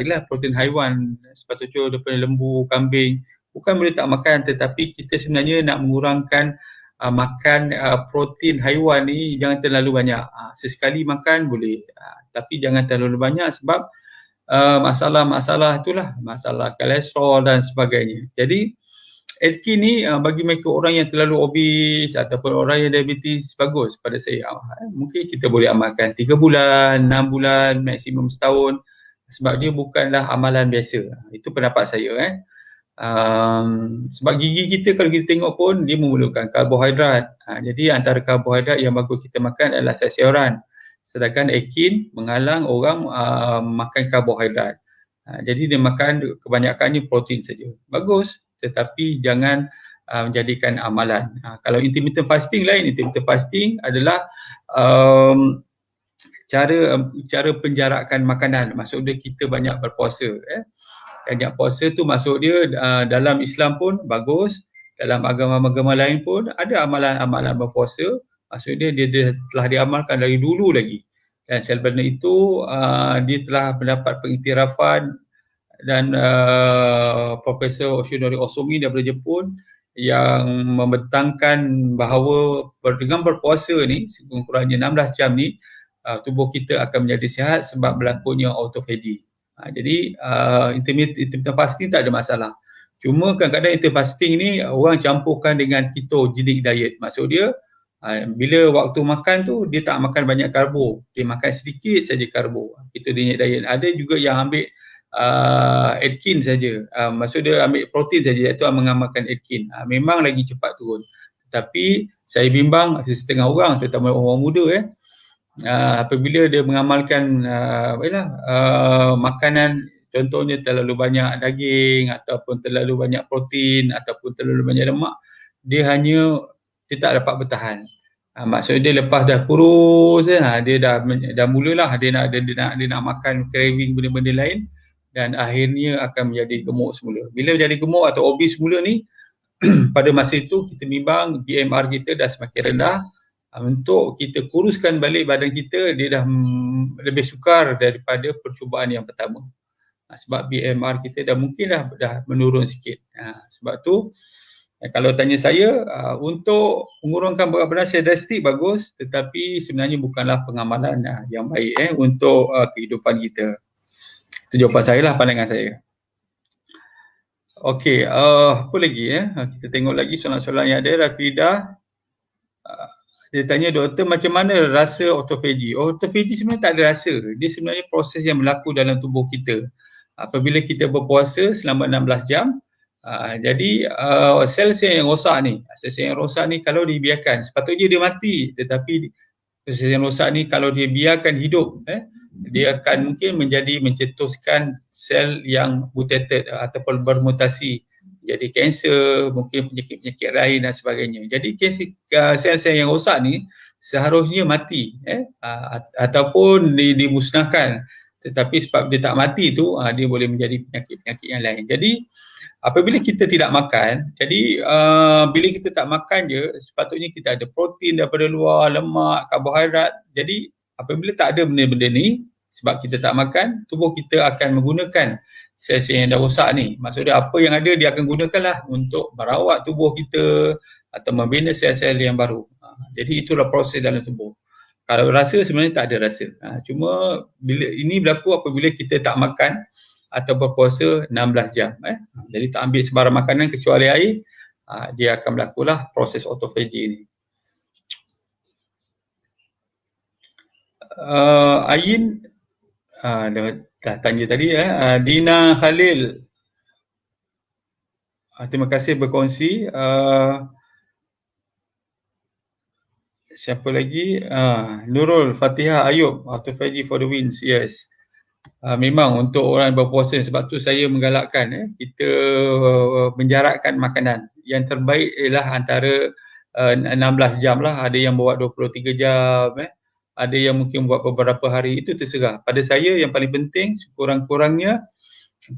Speaker 1: ialah protein haiwan sepatutnya daripada lembu, kambing, bukan boleh tak makan, tetapi kita sebenarnya nak mengurangkan makan protein haiwan ni jangan terlalu banyak. Sesekali makan boleh, tapi jangan terlalu banyak sebab masalah-masalah itulah, masalah kolesterol dan sebagainya. Jadi Atkins ni bagi mereka orang yang terlalu obes ataupun orang yang diabetes bagus pada saya. Mungkin kita boleh amalkan 3 bulan, 6 bulan, maksimum setahun, sebab dia bukanlah amalan biasa. Itu pendapat saya. Sebab gigi kita kalau kita tengok pun dia memerlukan karbohidrat. Jadi antara karbohidrat yang bagus kita makan adalah sayur-sayuran. Sedangkan Atkins menghalang orang makan karbohidrat. Jadi dia makan kebanyakannya protein saja. Bagus, tetapi jangan menjadikan amalan. Kalau intermittent fasting lain, intermittent fasting adalah cara penjarakan makanan. Maksudnya kita banyak berpuasa. Banyak puasa tu maksud dia dalam Islam pun bagus, dalam agama-agama lain pun ada amalan-amalan berpuasa. Maksudnya dia telah diamalkan dari dulu lagi. Dan selepas itu dia telah mendapat pengiktirafan dan Profesor Oshinori Osomi daripada Jepun yang membentangkan bahawa dengan berpuasa ni sekurang-kurangnya 16 jam ni tubuh kita akan menjadi sihat sebab berlakunya autophagy. Jadi intermittent fasting tak ada masalah. Cuma kadang-kadang intermittent fasting ni orang campurkan dengan ketogenic diet. Maksud dia bila waktu makan tu dia tak makan banyak karbo, dia makan sedikit saja karbo. Ketogenic diet. Ada juga yang ambil Atkins saja. Maksud dia ambil protein saja, iaitu mengamalkan Atkins. Memang lagi cepat turun. Tapi saya bimbang setengah orang, terutama orang muda apabila dia mengamalkan makanan contohnya terlalu banyak daging ataupun terlalu banyak protein ataupun terlalu banyak lemak, dia tak dapat bertahan. Maksudnya dia lepas dah kurus dia dah mulalah dia nak makan craving benda-benda lain dan akhirnya akan menjadi gemuk semula. Bila menjadi gemuk atau obes semula ni pada masa itu kita bimbang BMR kita dah semakin rendah. Untuk kita kuruskan balik badan kita, dia dah lebih sukar daripada percubaan yang pertama. Sebab BMR kita dah mungkin dah menurun sikit. Sebab tu kalau tanya saya, untuk mengurangkan berat badan secara drastik bagus, tetapi sebenarnya bukanlah pengamalan yang baik untuk kehidupan kita. Itu jawapan saya lah, pandangan saya. Okey, apa lagi kita tengok lagi soalan-soalan yang ada. Rafidah dia tanya, doktor, macam mana rasa autophagy? Autophagy sebenarnya tak ada rasa. Dia sebenarnya proses yang berlaku dalam tubuh kita. Apabila kita berpuasa selama 16 jam, jadi sel-sel yang rosak ni kalau dibiarkan, sepatutnya dia mati. Tetapi sel yang rosak ni kalau dia biarkan hidup, dia akan mungkin mencetuskan sel yang mutated ataupun bermutasi. Jadi kanser, mungkin penyakit-penyakit lain dan sebagainya. Jadi sel-sel yang rosak ni seharusnya mati ataupun dimusnahkan. Tetapi sebab dia tak mati tu, dia boleh menjadi penyakit-penyakit yang lain. Jadi apabila kita tidak makan, jadi bila kita tak makan je, sepatutnya kita ada protein daripada luar, lemak, karbohidrat. Jadi apabila tak ada benda-benda ni, sebab kita tak makan, tubuh kita akan menggunakan sel-sel yang dah rosak ni. Maksudnya apa yang ada dia akan gunakanlah untuk merawat tubuh kita atau membina sel-sel yang baru. Jadi itulah proses dalam tubuh. Kalau rasa sebenarnya tak ada rasa. Cuma bila ini berlaku apabila kita tak makan atau berpuasa 16 jam. Jadi tak ambil sebarang makanan kecuali air, dia akan berlakulah proses autophagy ni. Ain dah tanya tadi Dina Khalil, terima kasih berkongsi. Siapa lagi? Nurul Fatihah Ayub, autophagy for the wins. Yes. Memang untuk orang yang berpuasa, sebab tu saya menggalakkan kita menjarakkan makanan. Yang terbaik ialah antara 16 jam lah. Ada yang buat 23 jam ada yang mungkin buat beberapa hari, itu terserah. Pada saya yang paling penting kurang-kurangnya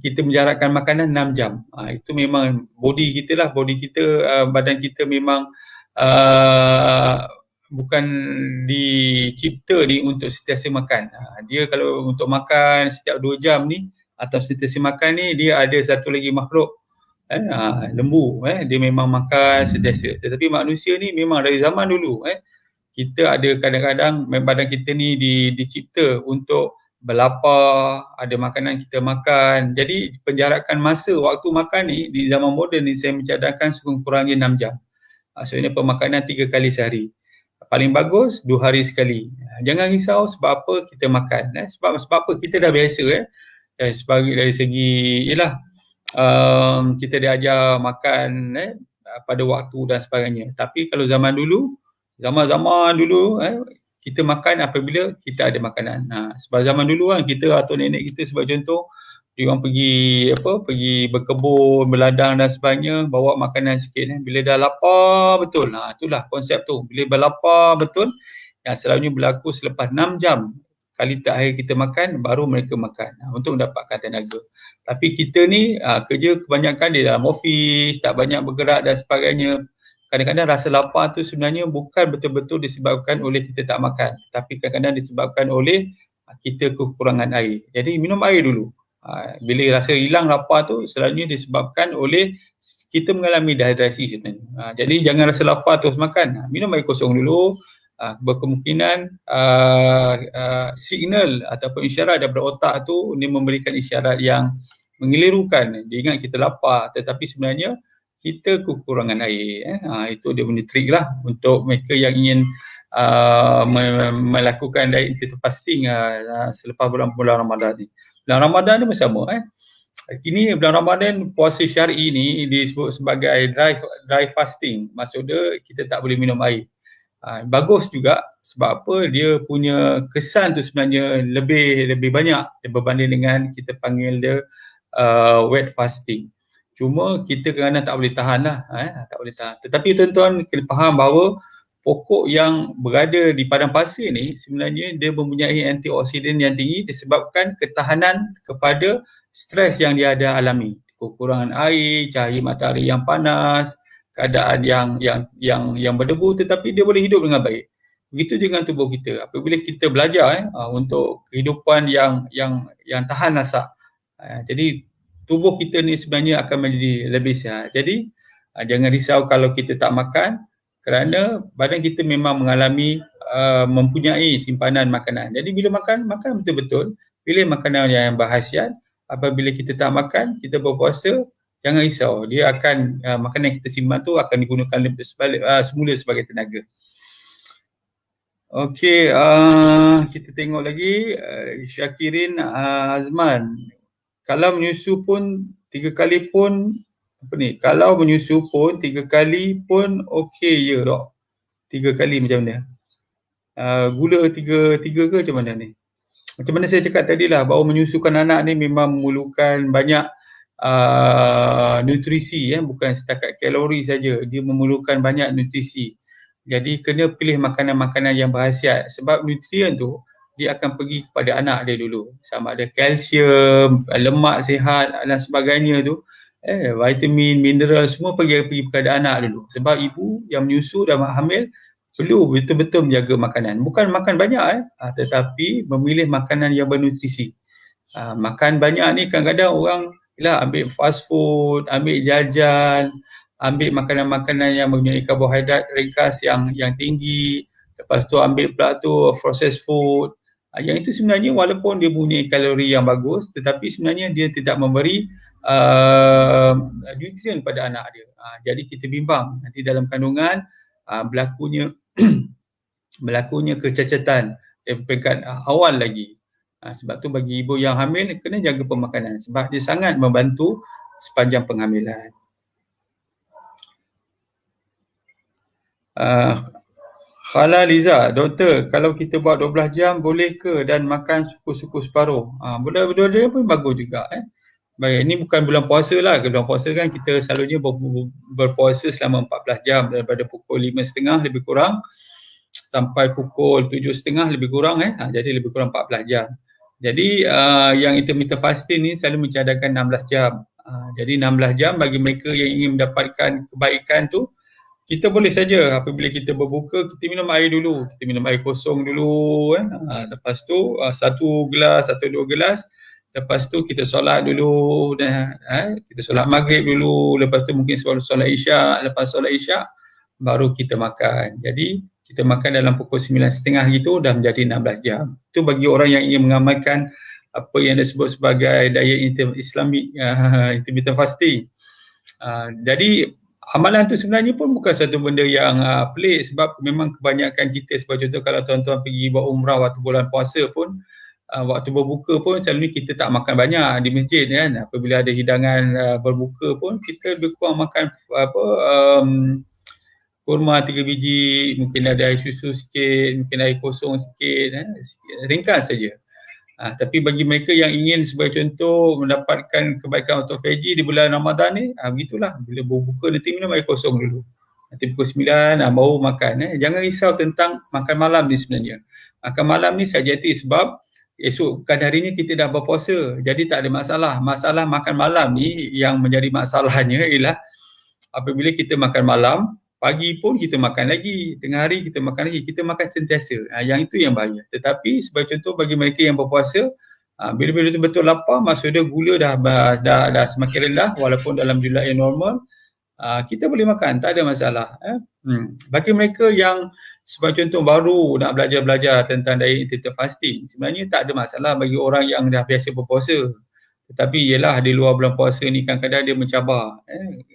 Speaker 1: kita menjarakkan makanan 6 jam. Itu memang body kita lah, badan kita memang bukan dicipta ni untuk sentiasa makan. Dia kalau untuk makan setiap 2 jam ni atau sentiasa makan ni, dia ada satu lagi makhluk lembu, dia memang makan sentiasa. Tetapi manusia ni memang dari zaman dulu kita ada kadang-kadang badan kita ni dicipta untuk berlapar, ada makanan kita makan. Jadi penjarakan masa waktu makan ni di zaman moden ni saya mencadangkan sekurang-kurangnya 6 jam. Maksudnya pemakanan 3 kali sehari. Paling bagus 2 hari sekali. Jangan risau sebab apa kita makan. Sebab apa kita dah biasa dari segi ialah kita diajar makan pada waktu dan sebagainya. Tapi kalau zaman dulu kita makan apabila kita ada makanan. Sebab zaman dulu kan kita atau nenek kita sebab contoh dia orang pergi berkebun, berladang dan sebagainya, bawa makanan sikit bila dah lapar betul. Itulah konsep tu. Bila berlapar betul, yang selalunya berlaku selepas 6 jam kali terakhir kita makan, baru mereka makan untuk mendapatkan tenaga. Tapi kita ni kerja kebanyakan di dalam ofis, tak banyak bergerak dan sebagainya. Kadang-kadang rasa lapar tu sebenarnya bukan betul-betul disebabkan oleh kita tak makan, tapi kadang-kadang disebabkan oleh kita kekurangan air. Jadi minum air dulu. Bila rasa hilang lapar tu selalunya disebabkan oleh kita mengalami dehidrasi sebenarnya. Jadi jangan rasa lapar terus makan. Minum air kosong dulu. Berkemungkinan signal ataupun isyarat daripada otak tu ni memberikan isyarat yang mengelirukan. Dia ingat kita lapar tetapi sebenarnya kita kekurangan air. Itu dia punya trik lah untuk mereka yang ingin melakukan diet intermittent fasting selepas bulan Ramadan ni. Bulan Ramadan ni pun sama. Kini bulan Ramadan puasa syar'i ni disebut sebagai dry fasting. Maksudnya kita tak boleh minum air. Bagus juga sebab apa, dia punya kesan tu sebenarnya lebih banyak berbanding dengan kita panggil dia wet fasting. Cuma kita kadang-kadang tak boleh tahan lah, tak boleh tahan. Tetapi tuan-tuan kena faham bahawa pokok yang berada di padang pasir ni sebenarnya dia mempunyai antioksidan yang tinggi disebabkan ketahanan kepada stres yang dia ada alami. Kekurangan air, cahaya matahari yang panas, keadaan yang berdebu, tetapi dia boleh hidup dengan baik. Begitu dengan tubuh kita. Apabila kita belajar untuk kehidupan yang tahan lasak. Jadi tubuh kita ni sebenarnya akan menjadi lebih sihat. Jadi jangan risau kalau kita tak makan kerana badan kita memang mengalami mempunyai simpanan makanan. Jadi bila makan betul-betul, pilih makanan yang berkhasiat. Apabila kita tak makan, kita berpuasa, jangan risau, dia akan makanan yang kita simpan tu akan digunakan semula sebagai tenaga. Okey, kita tengok lagi Syakirin Azman. Kalau menyusu pun 3 kali pun kalau menyusu pun 3 kali pun okey je dok. 3 kali macam mana? Gula 3 ke macam mana ni? Macam mana saya cakap tadi lah, bahawa menyusukan anak ni memang memerlukan banyak nutrisi, bukan setakat kalori saja, dia memerlukan banyak nutrisi. Jadi kena pilih makanan-makanan yang berkhasiat sebab nutrien tu dia akan pergi kepada anak dia dulu, sama ada kalsium, lemak sihat dan sebagainya tu, vitamin, mineral semua pergi kepada anak dulu. Sebab ibu yang menyusu dan hamil perlu betul-betul menjaga makanan. Bukan makan banyak tetapi memilih makanan yang bernutrisi. Makan banyak ni kadang-kadang orang ambil fast food, ambil jajan, ambil makanan-makanan yang mempunyai karbohidrat ringkas yang tinggi. Lepas tu ambil pula tu processed food. Yang itu sebenarnya walaupun dia mempunyai kalori yang bagus tetapi sebenarnya dia tidak memberi nutrien pada anak dia. Jadi kita bimbang nanti dalam kandungan berlakunya kecacatan peringkat awal lagi. Sebab tu bagi ibu yang hamil kena jaga pemakanan sebab dia sangat membantu sepanjang penghamilan. Khala Liza, doktor, kalau kita buat 12 jam boleh ke dan makan suku-suku separuh? Boleh pun bagus juga. Baik, ini bukan bulan puasa lah. Bulan puasa kan kita selalunya berpuasa selama 14 jam daripada pukul 5.30 lebih kurang sampai pukul 7.30 lebih kurang jadi lebih kurang 14 jam. Jadi yang intermittent fasting ni selalu mencadangkan 16 jam. Jadi 16 jam bagi mereka yang ingin mendapatkan kebaikan tu, kita boleh saja apabila kita berbuka, kita minum air dulu. Kita minum air kosong dulu. Lepas tu 1 gelas atau 2 gelas. Lepas tu kita solat dulu. Kita solat maghrib dulu. Lepas tu mungkin solat isyak. Lepas solat isyak, baru kita makan. Jadi kita makan dalam pukul 9.30 gitu, dah menjadi 16 jam. Itu bagi orang yang ingin mengamalkan apa yang disebut sebagai diet Islamik, intermittent fasting. Jadi amalan tu sebenarnya pun bukan satu benda yang pelik, sebab memang kebanyakan kita, sebagai contoh kalau tuan-tuan pergi buat umrah waktu bulan puasa pun, waktu berbuka pun selalunya kita tak makan banyak di masjid kan. Apabila ada hidangan berbuka pun kita lebih kurang makan kurma 3 biji, mungkin ada air susu sikit, mungkin air kosong sikit, ringkas saja. Tapi bagi mereka yang ingin sebagai contoh mendapatkan kebaikan autophagy di bulan Ramadan ni, begitulah, bila berbuka nanti minum air kosong dulu. Nanti pukul 9 baru makan. Jangan risau tentang makan malam ni sebenarnya. Makan malam ni subjektif sebab esok hari ni kita dah berpuasa, jadi tak ada masalah. Masalah makan malam ni yang menjadi masalahnya ialah apabila kita makan malam, pagi pun kita makan lagi, tengah hari kita makan lagi, kita makan sentiasa. Yang itu yang bahaya. Tetapi sebagai contoh bagi mereka yang berpuasa, bila-bila betul-betul lapar, maksudnya gula dah semakin rendah walaupun dalam jumlah yang normal, kita boleh makan, tak ada masalah. Bagi mereka yang sebagai contoh baru nak belajar tentang diet intermittent fasting, sebenarnya tak ada masalah bagi orang yang dah biasa berpuasa. Tetapi ialah di luar bulan puasa ni kadang-kadang dia mencabar.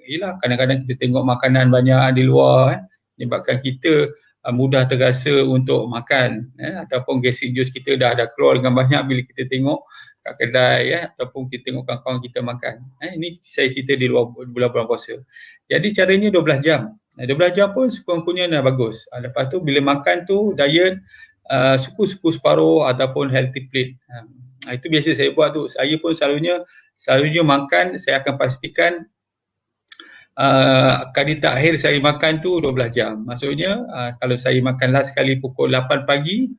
Speaker 1: Ialah kadang-kadang kita tengok makanan banyak di luar, menyebabkan kita mudah terasa untuk makan, ataupun gastric juice kita dah keluar dengan banyak bila kita tengok kat kedai, ataupun kita tengok kawan-kawan kita makan. Ini saya cerita di luar bulan puasa. Jadi caranya 12 jam. 12 jam pun sekurang-kurangnya dah bagus. Lepas tu bila makan tu diet suku-suku separuh ataupun healthy plate. Itu biasa saya buat tu. Saya pun selalunya makan, saya akan pastikan kali terakhir saya makan tu 12 jam. Maksudnya kalau saya makan last sekali pukul 8 pagi,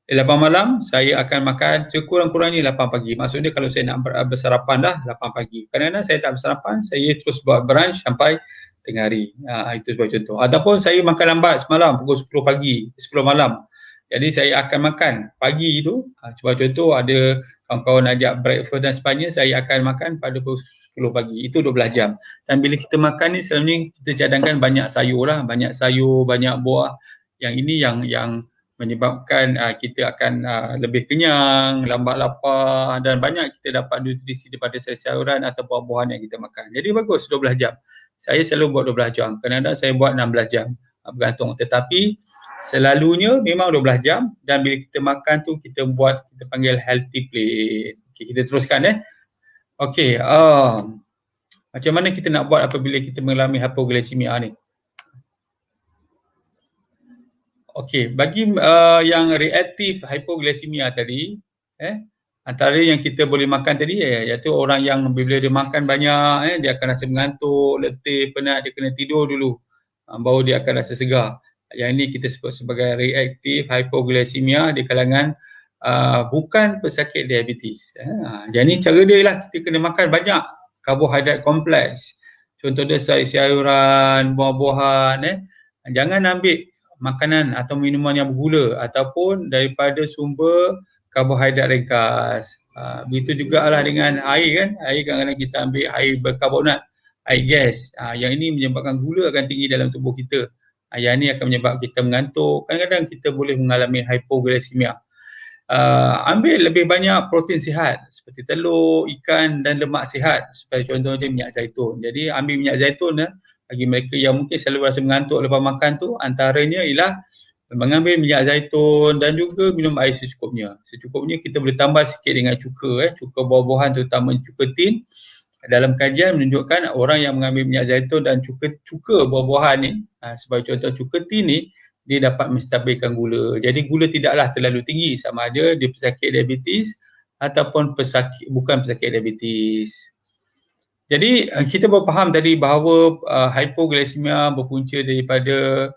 Speaker 1: 8 malam, saya akan makan sekurang-kurangnya 8 pagi. Maksudnya kalau saya nak bersarapan dah 8 pagi. Kadang-kadang saya tak bersarapan, saya terus buat brunch sampai tengah hari. Itu sebagai contoh. Ataupun saya makan lambat semalam pukul 10 pagi, 10 malam. Jadi saya akan makan pagi tu, sebagai contoh ada kawan-kawan ajak breakfast dan sebagainya, saya akan makan pada pukul 10 pagi. Itu 12 jam. Dan bila kita makan ni selalunya kita cadangkan banyak sayur lah, banyak sayur, banyak buah. Yang ini yang menyebabkan kita akan lebih kenyang, lambat lapar, dan banyak kita dapat nutrisi daripada sayur-sayuran atau buah-buahan yang kita makan. Jadi bagus 12 jam. Saya selalu buat 12 jam. Kadang-kadang saya buat 16 jam. Bergantung. Tetapi selalunya memang 12 jam, dan bila kita makan tu kita panggil healthy plate. Okay, kita teruskan Okey, macam mana kita nak buat apabila kita mengalami hypoglycemia ni? Okey, bagi yang reaktif hypoglycemia tadi, antara yang kita boleh makan tadi iaitu orang yang bila dia makan banyak, dia akan rasa mengantuk, letih, penat, dia kena tidur dulu, baru dia akan rasa segar. Yang ini kita sebut sebagai reaktif hypoglycemia di kalangan bukan pesakit diabetes. Jadi cara dia ialah kita kena makan banyak karbohidrat kompleks. Contoh dia sayur-sayuran, buah-buahan. Jangan ambil makanan atau minuman yang bergula ataupun daripada sumber karbohidrat ringkas. Begitu jugalah dengan air kan. Air kadang-kadang kita ambil air berkarbonat, air gas. Yang ini menyebabkan gula akan tinggi dalam tubuh kita. Yang ini akan menyebabkan kita mengantuk. Kadang-kadang kita boleh mengalami hypoglycemia. Ambil lebih banyak protein sihat seperti telur, ikan dan lemak sihat. Seperti contohnya minyak zaitun. Jadi ambil minyak zaitun bagi mereka yang mungkin selalu rasa mengantuk lepas makan tu, antaranya ialah mengambil minyak zaitun dan juga minum air secukupnya. Secukupnya kita boleh tambah sikit dengan cuka, cuka buah-buahan terutama cuka tin. Dalam kajian menunjukkan orang yang mengambil minyak zaitun dan cuka buah-buahan ni, sebagai contoh cuka tin ni, dia dapat menstabilkan gula. Jadi gula tidaklah terlalu tinggi sama ada dia pesakit diabetes ataupun bukan pesakit diabetes. Jadi kita berfaham tadi bahawa hypoglycemia berpunca daripada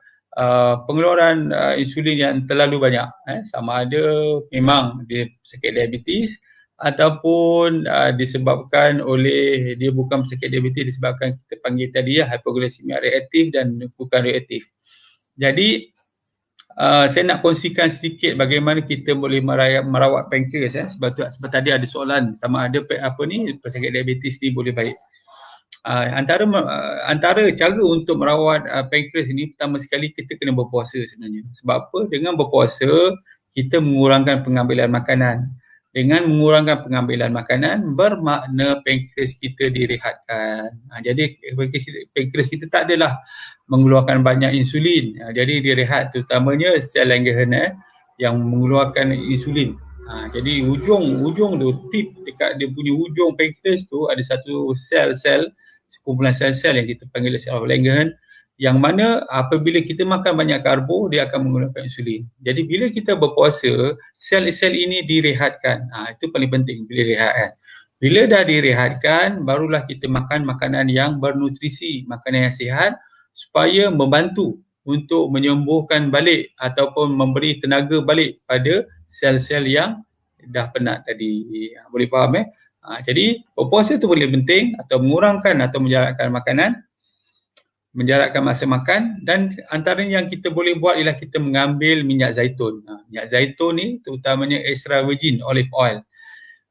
Speaker 1: pengeluaran insulin yang terlalu banyak, sama ada memang dia pesakit diabetes ataupun disebabkan oleh dia bukan pesakit diabetes, disebabkan kita panggil tadi hypoglycemia reaktif dan bukan reaktif. Jadi saya nak kongsikan sedikit bagaimana kita boleh merawat pankreas, sebab tadi ada soalan sama ada pesakit diabetes ni boleh baik. Antara cara untuk merawat pankreas ini, pertama sekali kita kena berpuasa sebenarnya. Sebab apa? Dengan berpuasa kita mengurangkan pengambilan makanan. Dengan mengurangkan pengambilan makanan bermakna pankreas kita direhatkan. Jadi pankreas kita tak adalah mengeluarkan banyak insulin. Jadi direhat, terutamanya sel Langerhans yang mengeluarkan insulin. Jadi ujung tu, tip dekat dia punya ujung pankreas tu ada satu sel-sel, kumpulan sel-sel yang kita panggil sel Langerhans, yang mana apabila kita makan banyak karbo, dia akan mengeluarkan insulin. Jadi bila kita berpuasa, sel-sel ini direhatkan. Itu paling penting, bila direhatkan. Bila dah direhatkan, barulah kita makan makanan yang bernutrisi, makanan yang sihat, supaya membantu untuk menyembuhkan balik ataupun memberi tenaga balik pada sel-sel yang dah penat tadi. Boleh faham jadi berpuasa tu boleh penting, atau mengurangkan atau menjarakkan makanan, menjarakkan masa makan, dan antara yang kita boleh buat ialah kita mengambil minyak zaitun. Minyak zaitun ni terutamanya extra virgin olive oil.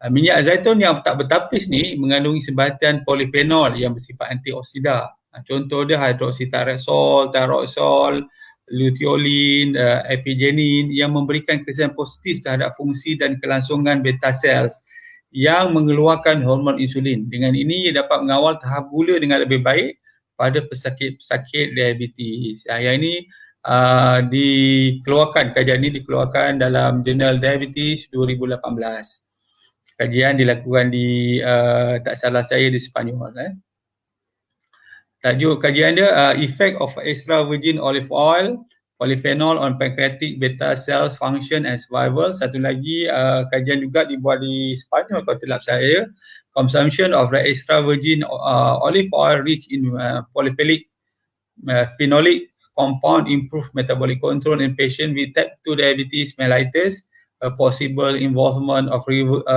Speaker 1: Minyak zaitun yang tak bertapis ni mengandungi sebahagian polifenol yang bersifat antioksida. Contoh dia hydroxytyrosol, tyrosol, luteolin, epigenin, yang memberikan kesan positif terhadap fungsi dan kelangsungan beta cells yang mengeluarkan hormon insulin. Dengan ini ia dapat mengawal tahap gula dengan lebih baik pada pesakit diabetes. Yang ini kajian ini dikeluarkan dalam Jurnal Diabetes 2018. Kajian dilakukan di tak salah saya di Sepanyol. Tajuk kajian dia Effect of Extra Virgin Olive Oil Polyphenol on Pancreatic Beta Cells Function and Survival. Satu lagi kajian juga dibuat di Sepanyol kalau tidak saya. Consumption of the extra virgin olive oil rich in polyphenic phenolic compound improve metabolic control in patient with type 2 diabetes mellitus. Possible involvement of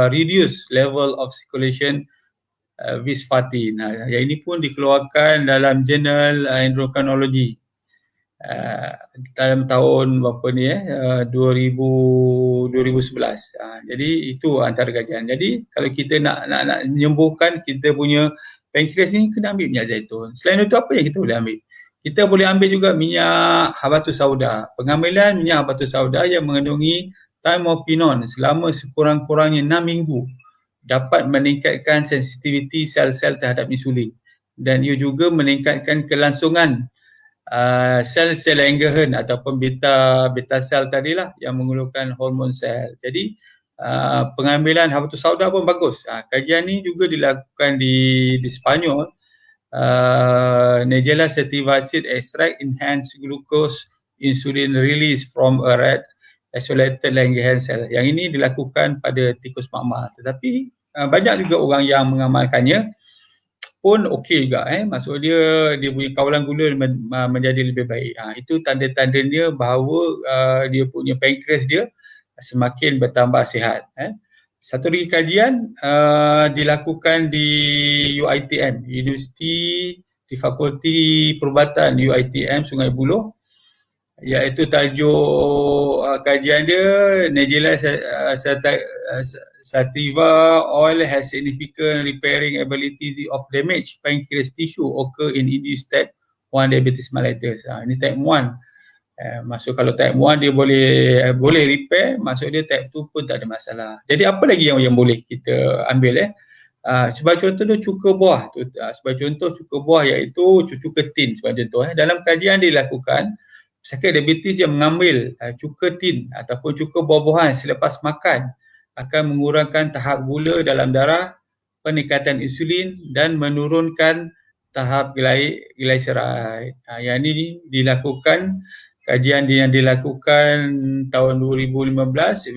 Speaker 1: reduced level of circulation visfatin. Yang ini pun dikeluarkan dalam Journal Endocrinology dalam tahun berapa ni 2011. Jadi itu antara kajian. Jadi kalau kita nak menyembuhkan kita punya pankreas ni, kena ambil minyak zaitun. Selain itu, apa yang kita boleh ambil? Kita boleh ambil juga minyak habatus sauda. Pengambilan minyak habatus sauda yang mengandungi thymophenol selama sekurang-kurangnya 6 minggu dapat meningkatkan sensitiviti sel-sel terhadap insulin, dan ia juga meningkatkan kelangsungan sel-sel Langerhans ataupun beta sel tadilah yang mengeluarkan hormon sel. Jadi pengambilan habatus sauda pun bagus. Kajian ni juga dilakukan di Sepanyol. Nigella sativa acid extract enhance glucose insulin release from a rat isolated Langerhans cell. Yang ini dilakukan pada tikus makmar. Tetapi banyak juga orang yang mengamalkannya pun okey juga. Maksud dia punya kawalan gula menjadi lebih baik. Itu tanda-tandanya bahawa dia punya pankreas dia semakin bertambah sihat. Satu lagi kajian dilakukan di UiTM, Universiti di Fakulti Perubatan UiTM Sungai Buloh, iaitu tajuk kajian dia Nigella sativa oil has significant repairing ability of damaged pancreas tissue occur in induced type 1 diabetes mellitus. Ini type 1. Maksud kalau type 1 dia boleh repair, maksud dia type 2 pun tak ada masalah. Jadi apa lagi yang boleh kita ambil sebagai contoh dia cuka buah. Sebagai contoh cuka buah iaitu cucu ketin sebagai contoh. Dalam kajian dilakukan, pesakit diabetes yang mengambil cuka tin ataupun cuka buah-buahan selepas makan akan mengurangkan tahap gula dalam darah, peningkatan insulin dan menurunkan tahap glyceride. Yang ini dilakukan, kajian yang dilakukan tahun 2015,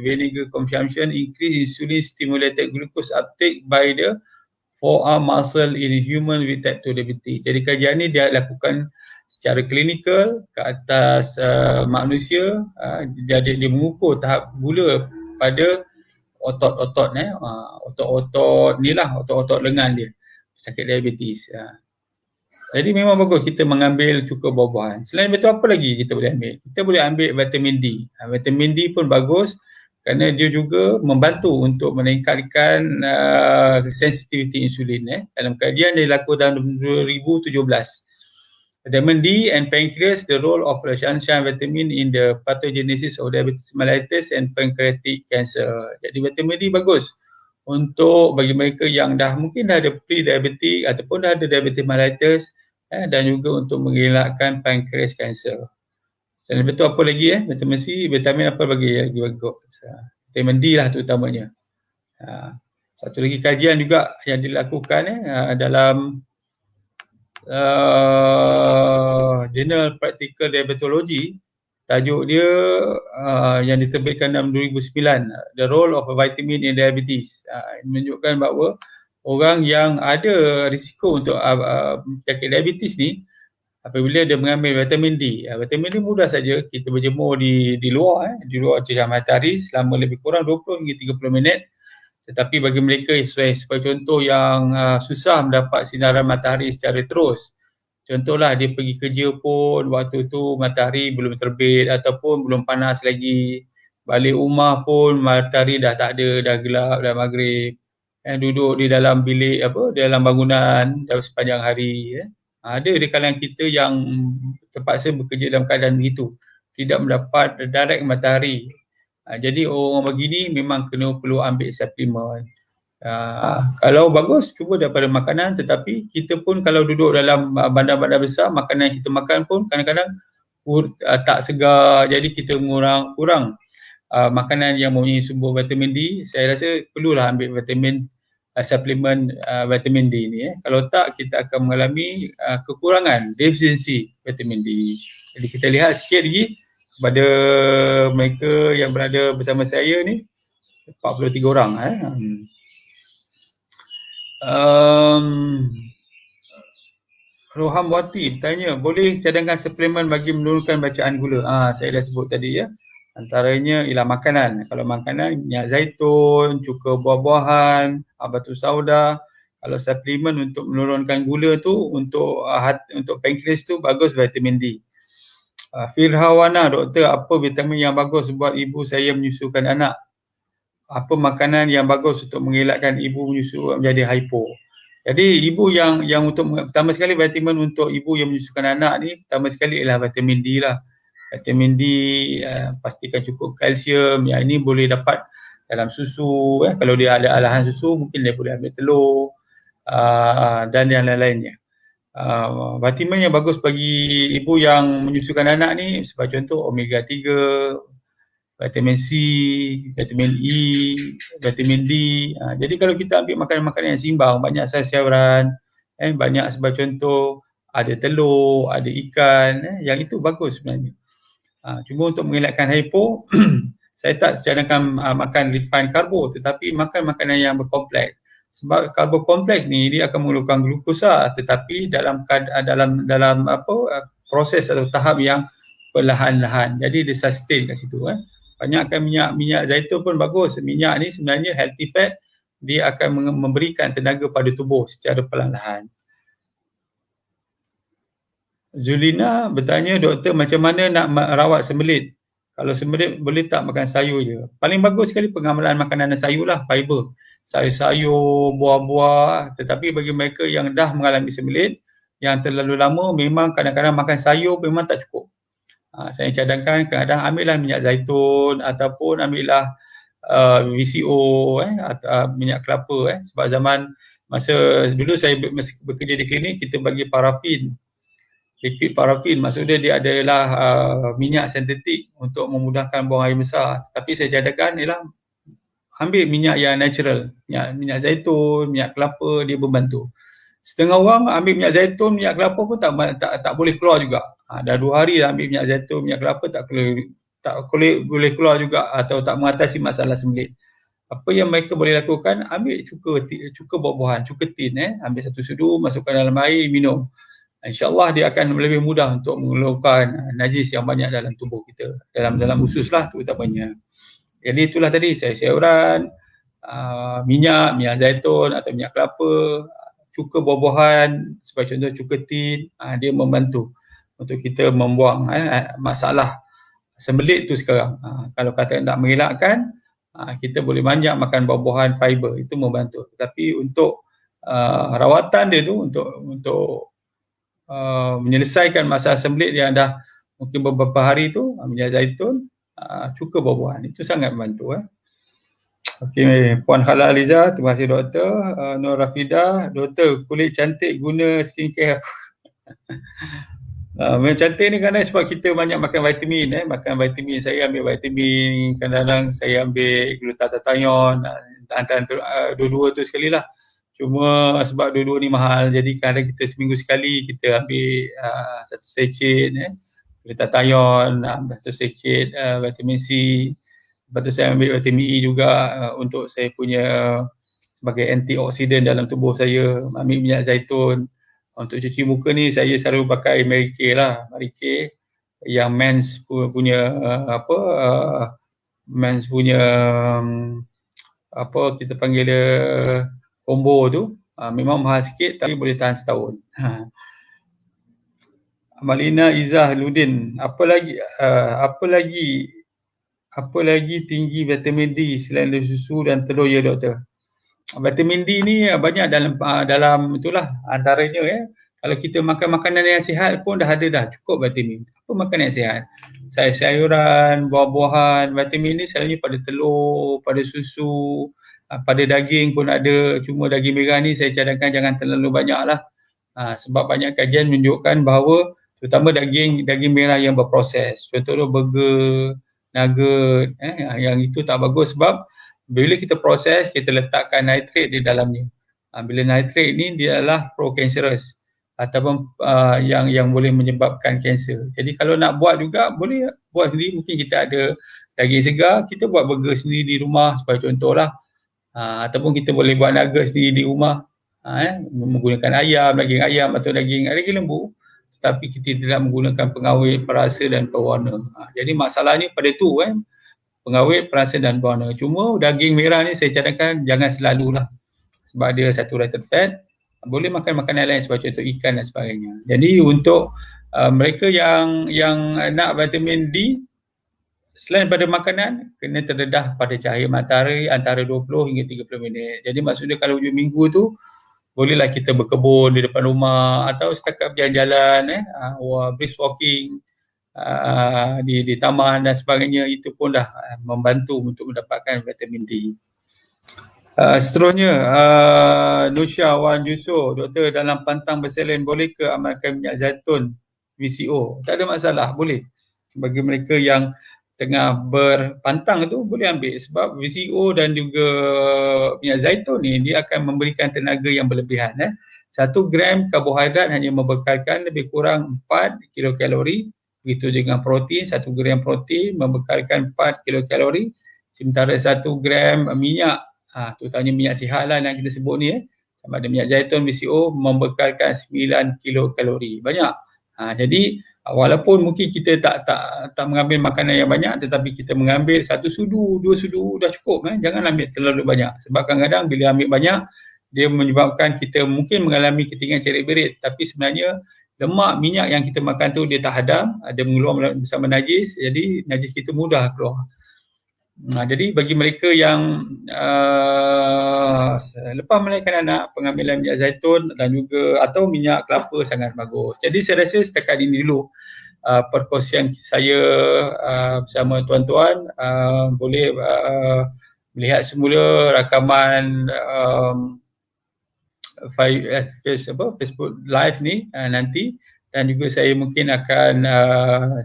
Speaker 1: vinegar consumption increase insulin stimulated glucose uptake by the forearm muscle in human with type 2 diabetes. Jadi kajian ni dia lakukan secara klinikal ke atas manusia. Jadi dia mengukur tahap gula pada otot-otot otot-otot ni lah, otot-otot lengan dia sakit diabetes. Jadi memang bagus kita mengambil cukup buah-buahan. Selain itu apa lagi kita boleh ambil? Kita boleh ambil vitamin D. Vitamin D pun bagus kerana dia juga membantu untuk meningkatkan sensitivity insulin. Dalam kajian yang dilakukan dalam 2017. Vitamin D and pancreas, the role of sunshine vitamin in the pathogenesis of diabetes mellitus and pancreatic cancer. Jadi vitamin D bagus untuk bagi mereka yang mungkin dah ada pre-diabetic ataupun dah ada diabetes mellitus dan juga untuk mengelakkan pancreas cancer. Selain itu apa lagi vitamin C, vitamin apa lagi bagus? Vitamin D lah terutamanya. Satu lagi kajian juga yang dilakukan dalam Journal Practical Diabetology, tajuk dia yang diterbitkan dalam 2009, The Role of Vitamin in Diabetes. Menunjukkan bahawa orang yang ada risiko untuk penyakit diabetes ni, apabila dia mengambil vitamin D, vitamin D mudah saja kita berjemur di luar cahaya matahari selama lebih kurang 20 hingga 30 minit. Tetapi bagi mereka sebagai contoh yang susah mendapat sinaran matahari secara terus, contohlah dia pergi kerja pun waktu tu matahari belum terbit ataupun belum panas lagi, balik rumah pun matahari dah tak ada, dah gelap, dah maghrib, duduk di dalam bilik dalam bangunan sepanjang hari. Ada di kalangan kita yang terpaksa bekerja dalam keadaan begitu, tidak mendapat direct matahari. Jadi orang begini memang perlu ambil suplemen. Kalau bagus cuba daripada makanan, tetapi kita pun kalau duduk dalam bandar-bandar besar, makanan yang kita makan pun kadang-kadang tak segar, jadi kita kurang makanan yang mempunyai sumber vitamin D. Saya rasa perlulah ambil suplemen vitamin D ni. Kalau tak kita akan mengalami kekurangan, defisiensi vitamin D. Jadi kita lihat sikit lagi kepada mereka yang berada bersama saya ni, 43 orang. Roham Wati bertanya, boleh cadangkan suplemen bagi menurunkan bacaan gula? Saya dah sebut tadi antaranya ialah makanan. Kalau makanan, minyak zaitun, cuka buah-buahan, batu sauda. Kalau suplemen untuk menurunkan gula tu, untuk pankreas tu bagus vitamin D. Firhawana, doktor, apa vitamin yang bagus buat ibu saya menyusukan anak? Apa makanan yang bagus untuk mengelakkan ibu menyusu menjadi hypo? Jadi ibu yang untuk pertama sekali vitamin untuk ibu yang menyusukan anak ni, pertama sekali ialah vitamin D lah. Vitamin D, pastikan cukup kalsium. Yang ini boleh dapat dalam susu. Kalau dia ada alahan susu, mungkin dia boleh ambil telur dan yang lain-lainnya. Vitamin yang bagus bagi ibu yang menyusukan anak ni sebagai contoh omega 3, vitamin C, vitamin E, vitamin D. Jadi kalau kita ambil makanan-makanan yang seimbang, banyak sayur-sayuran, banyak sebagai contoh ada telur, ada ikan, yang itu bagus sebenarnya. Cuma untuk mengelakkan hypo, saya tak cadangkan makan refined karbo, tetapi makan makanan yang berkompleks. Sebab karbo kompleks ni dia akan mengeluarkan glukosa, tetapi dalam proses atau tahap yang perlahan-lahan. Jadi dia sustain kat situ. Banyakkan minyak zaitun pun bagus. Minyak ni sebenarnya healthy fat, dia akan memberikan tenaga pada tubuh secara perlahan-lahan. Zulina bertanya, doktor, macam mana nak rawat sembelit? Kalau sembelit boleh tak makan sayur je? Paling bagus sekali pengamalan makanan sayur lah, fiber. Sayur-sayur, buah-buah. Tetapi bagi mereka yang dah mengalami sembelit, yang terlalu lama, memang kadang-kadang makan sayur memang tak cukup. Saya cadangkan kadang-kadang ambillah minyak zaitun ataupun ambillah VCO, minyak kelapa. Sebab masa dulu saya bekerja di klinik, kita bagi parafin. Liquid parafin, maksudnya dia adalah minyak sintetik untuk memudahkan buang air besar. Tapi saya cadangkan ialah ambil minyak yang natural, minyak zaitun, minyak kelapa, dia membantu. Setengah orang ambil minyak zaitun, minyak kelapa pun tak boleh keluar juga. Dah 2 hari dah ambil minyak zaitun, minyak kelapa tak boleh keluar juga atau tak mengatasi masalah sembelit. Apa yang mereka boleh lakukan, ambil cuka buah-buahan, cuka tin, ambil satu sudu, masukkan dalam air, minum. InsyaAllah dia akan lebih mudah untuk mengeluarkan najis yang banyak dalam tubuh kita, dalam usus lah terutamanya. Jadi itulah tadi, sayur-sayuran, minyak zaitun atau minyak kelapa, cuka buah-buahan, sebagai contoh cuka tin, dia membantu untuk kita membuang masalah sembelit tu sekarang. Kalau kata nak mengelakkan, kita boleh banyak makan buah-buahan fiber, itu membantu. Tetapi untuk rawatan dia tu, untuk menyelesaikan masalah sembelit yang dah mungkin beberapa hari tu, minyak zaitun, cuka buah-buahan, itu sangat membantu. Okey, Puan Hala Aliza, terima kasih doktor. Nur Rafidah, doktor, kulit cantik guna skincare apa? Memang cantik ni kerana sebab kita banyak makan vitamin. Makan vitamin, saya ambil vitamin, kadang-kadang saya ambil glutathione, antara dua-dua tu sekali lah. Cuma sebab dua-dua ni mahal, jadi kadang kita seminggu sekali kita ambil satu sachet glutathione, satu sachet vitamin C. Lepas tu saya ambil vitamin E juga untuk saya punya sebagai antioksidan dalam tubuh saya. Ambil minyak zaitun. Untuk cuci muka ni saya selalu pakai Mary Kay lah. Mary Kay yang men's punya men's punya apa kita panggil dia combo tu. Memang mahal sikit tapi boleh tahan setahun. Malina Izzah Ludin, apa lagi tinggi vitamin D selain dari susu dan telur ya doktor? Vitamin D ni banyak dalam itulah antaranya kalau kita makan makanan yang sihat pun dah ada cukup vitamin. Apa makanan yang sihat? Sayur-sayuran, buah-buahan, vitamin ni selalunya pada telur, pada susu, pada daging pun ada. Cuma daging merah ni saya cadangkan jangan terlalu banyak lah. Sebab banyak kajian menunjukkan bahawa terutama daging merah yang berproses. Contohnya burger, nugget, yang itu tak bagus sebab bila kita proses, kita letakkan nitrat di dalamnya. Bila nitrat ni dia adalah pro-cancerous ataupun yang boleh menyebabkan kanser. Jadi kalau nak buat juga, boleh buat sendiri. Mungkin kita ada daging segar, kita buat burger sendiri di rumah sebagai contohlah. Ataupun kita boleh buat nugget sendiri di rumah. Menggunakan daging ayam atau daging lembu. Tetapi kita tidak menggunakan pengawet, perasa dan pewarna. Jadi masalahnya pada tu pengawet, perasa dan pewarna. Cuma daging merah ni saya cadangkan jangan selalulah sebab dia saturated fat. Boleh makan makanan lain seperti contoh ikan dan sebagainya. Jadi untuk mereka yang nak vitamin D, selain pada makanan, kena terdedah pada cahaya matahari antara 20 hingga 30 minit. Jadi maksudnya kalau hujung minggu tu, bolehlah kita berkebun di depan rumah atau setakat berjalan-jalan, brisk walking di taman dan sebagainya, itu pun dah membantu untuk mendapatkan vitamin D. Seterusnya, Nusya Wan Yusof, doktor, dalam pantang bersalin boleh ke amalkan minyak zaitun VCO? Tak ada masalah, boleh. Bagi mereka yang tengah berpantang tu boleh ambil sebab VCO dan juga minyak zaitun ni dia akan memberikan tenaga yang berlebihan. 1 gram karbohidrat hanya membekalkan lebih kurang 4 kilokalori. Begitu dengan protein, 1 gram protein membekalkan 4 kilokalori. Sementara 1 gram minyak, terutamanya minyak sihat lah yang kita sebut ni, sama ada minyak zaitun VCO membekalkan 9 kilokalori. Banyak. Jadi walaupun mungkin kita tak mengambil makanan yang banyak, tetapi kita mengambil 1 sudu, 2 sudu dah cukup. Jangan ambil terlalu banyak sebab kadang-kadang bila ambil banyak dia menyebabkan kita mungkin mengalami ketinggian cerit berit, tapi sebenarnya lemak minyak yang kita makan tu dia tak hadam, dia mengeluar bersama najis, jadi najis kita mudah keluar. Jadi bagi mereka yang lepas melahirkan anak, pengambilan minyak zaitun dan juga atau minyak kelapa sangat bagus. Jadi saya rasa setakat ini dulu perkongsian saya bersama tuan-tuan. Boleh melihat semula rakaman Facebook live ni nanti, dan juga saya mungkin akan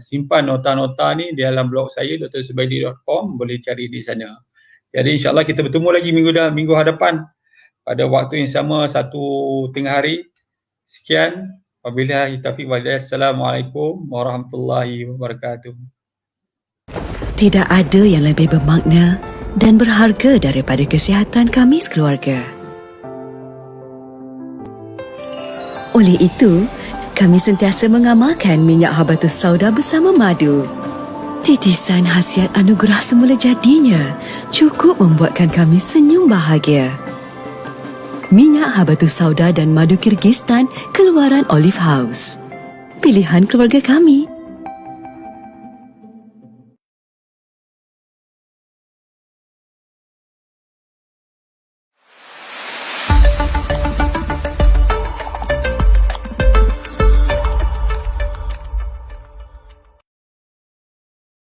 Speaker 1: simpan nota-nota ni di dalam blog saya drzubaidi.com, boleh cari di sana. Jadi insyaAllah kita bertemu lagi minggu hadapan pada waktu yang sama, 1 tengah hari. Sekian, wabillahi taufiq wal hidayah. Assalamualaikum warahmatullahi wabarakatuh.
Speaker 2: Tidak ada yang lebih bermakna dan berharga daripada kesihatan kami sekeluarga. Oleh itu, kami sentiasa mengamalkan minyak habatus sauda bersama madu. Titisan khasiat anugerah semula jadinya cukup membuatkan kami senyum bahagia. Minyak habatus sauda dan madu Kyrgyzstan keluaran Olive House. Pilihan keluarga kami.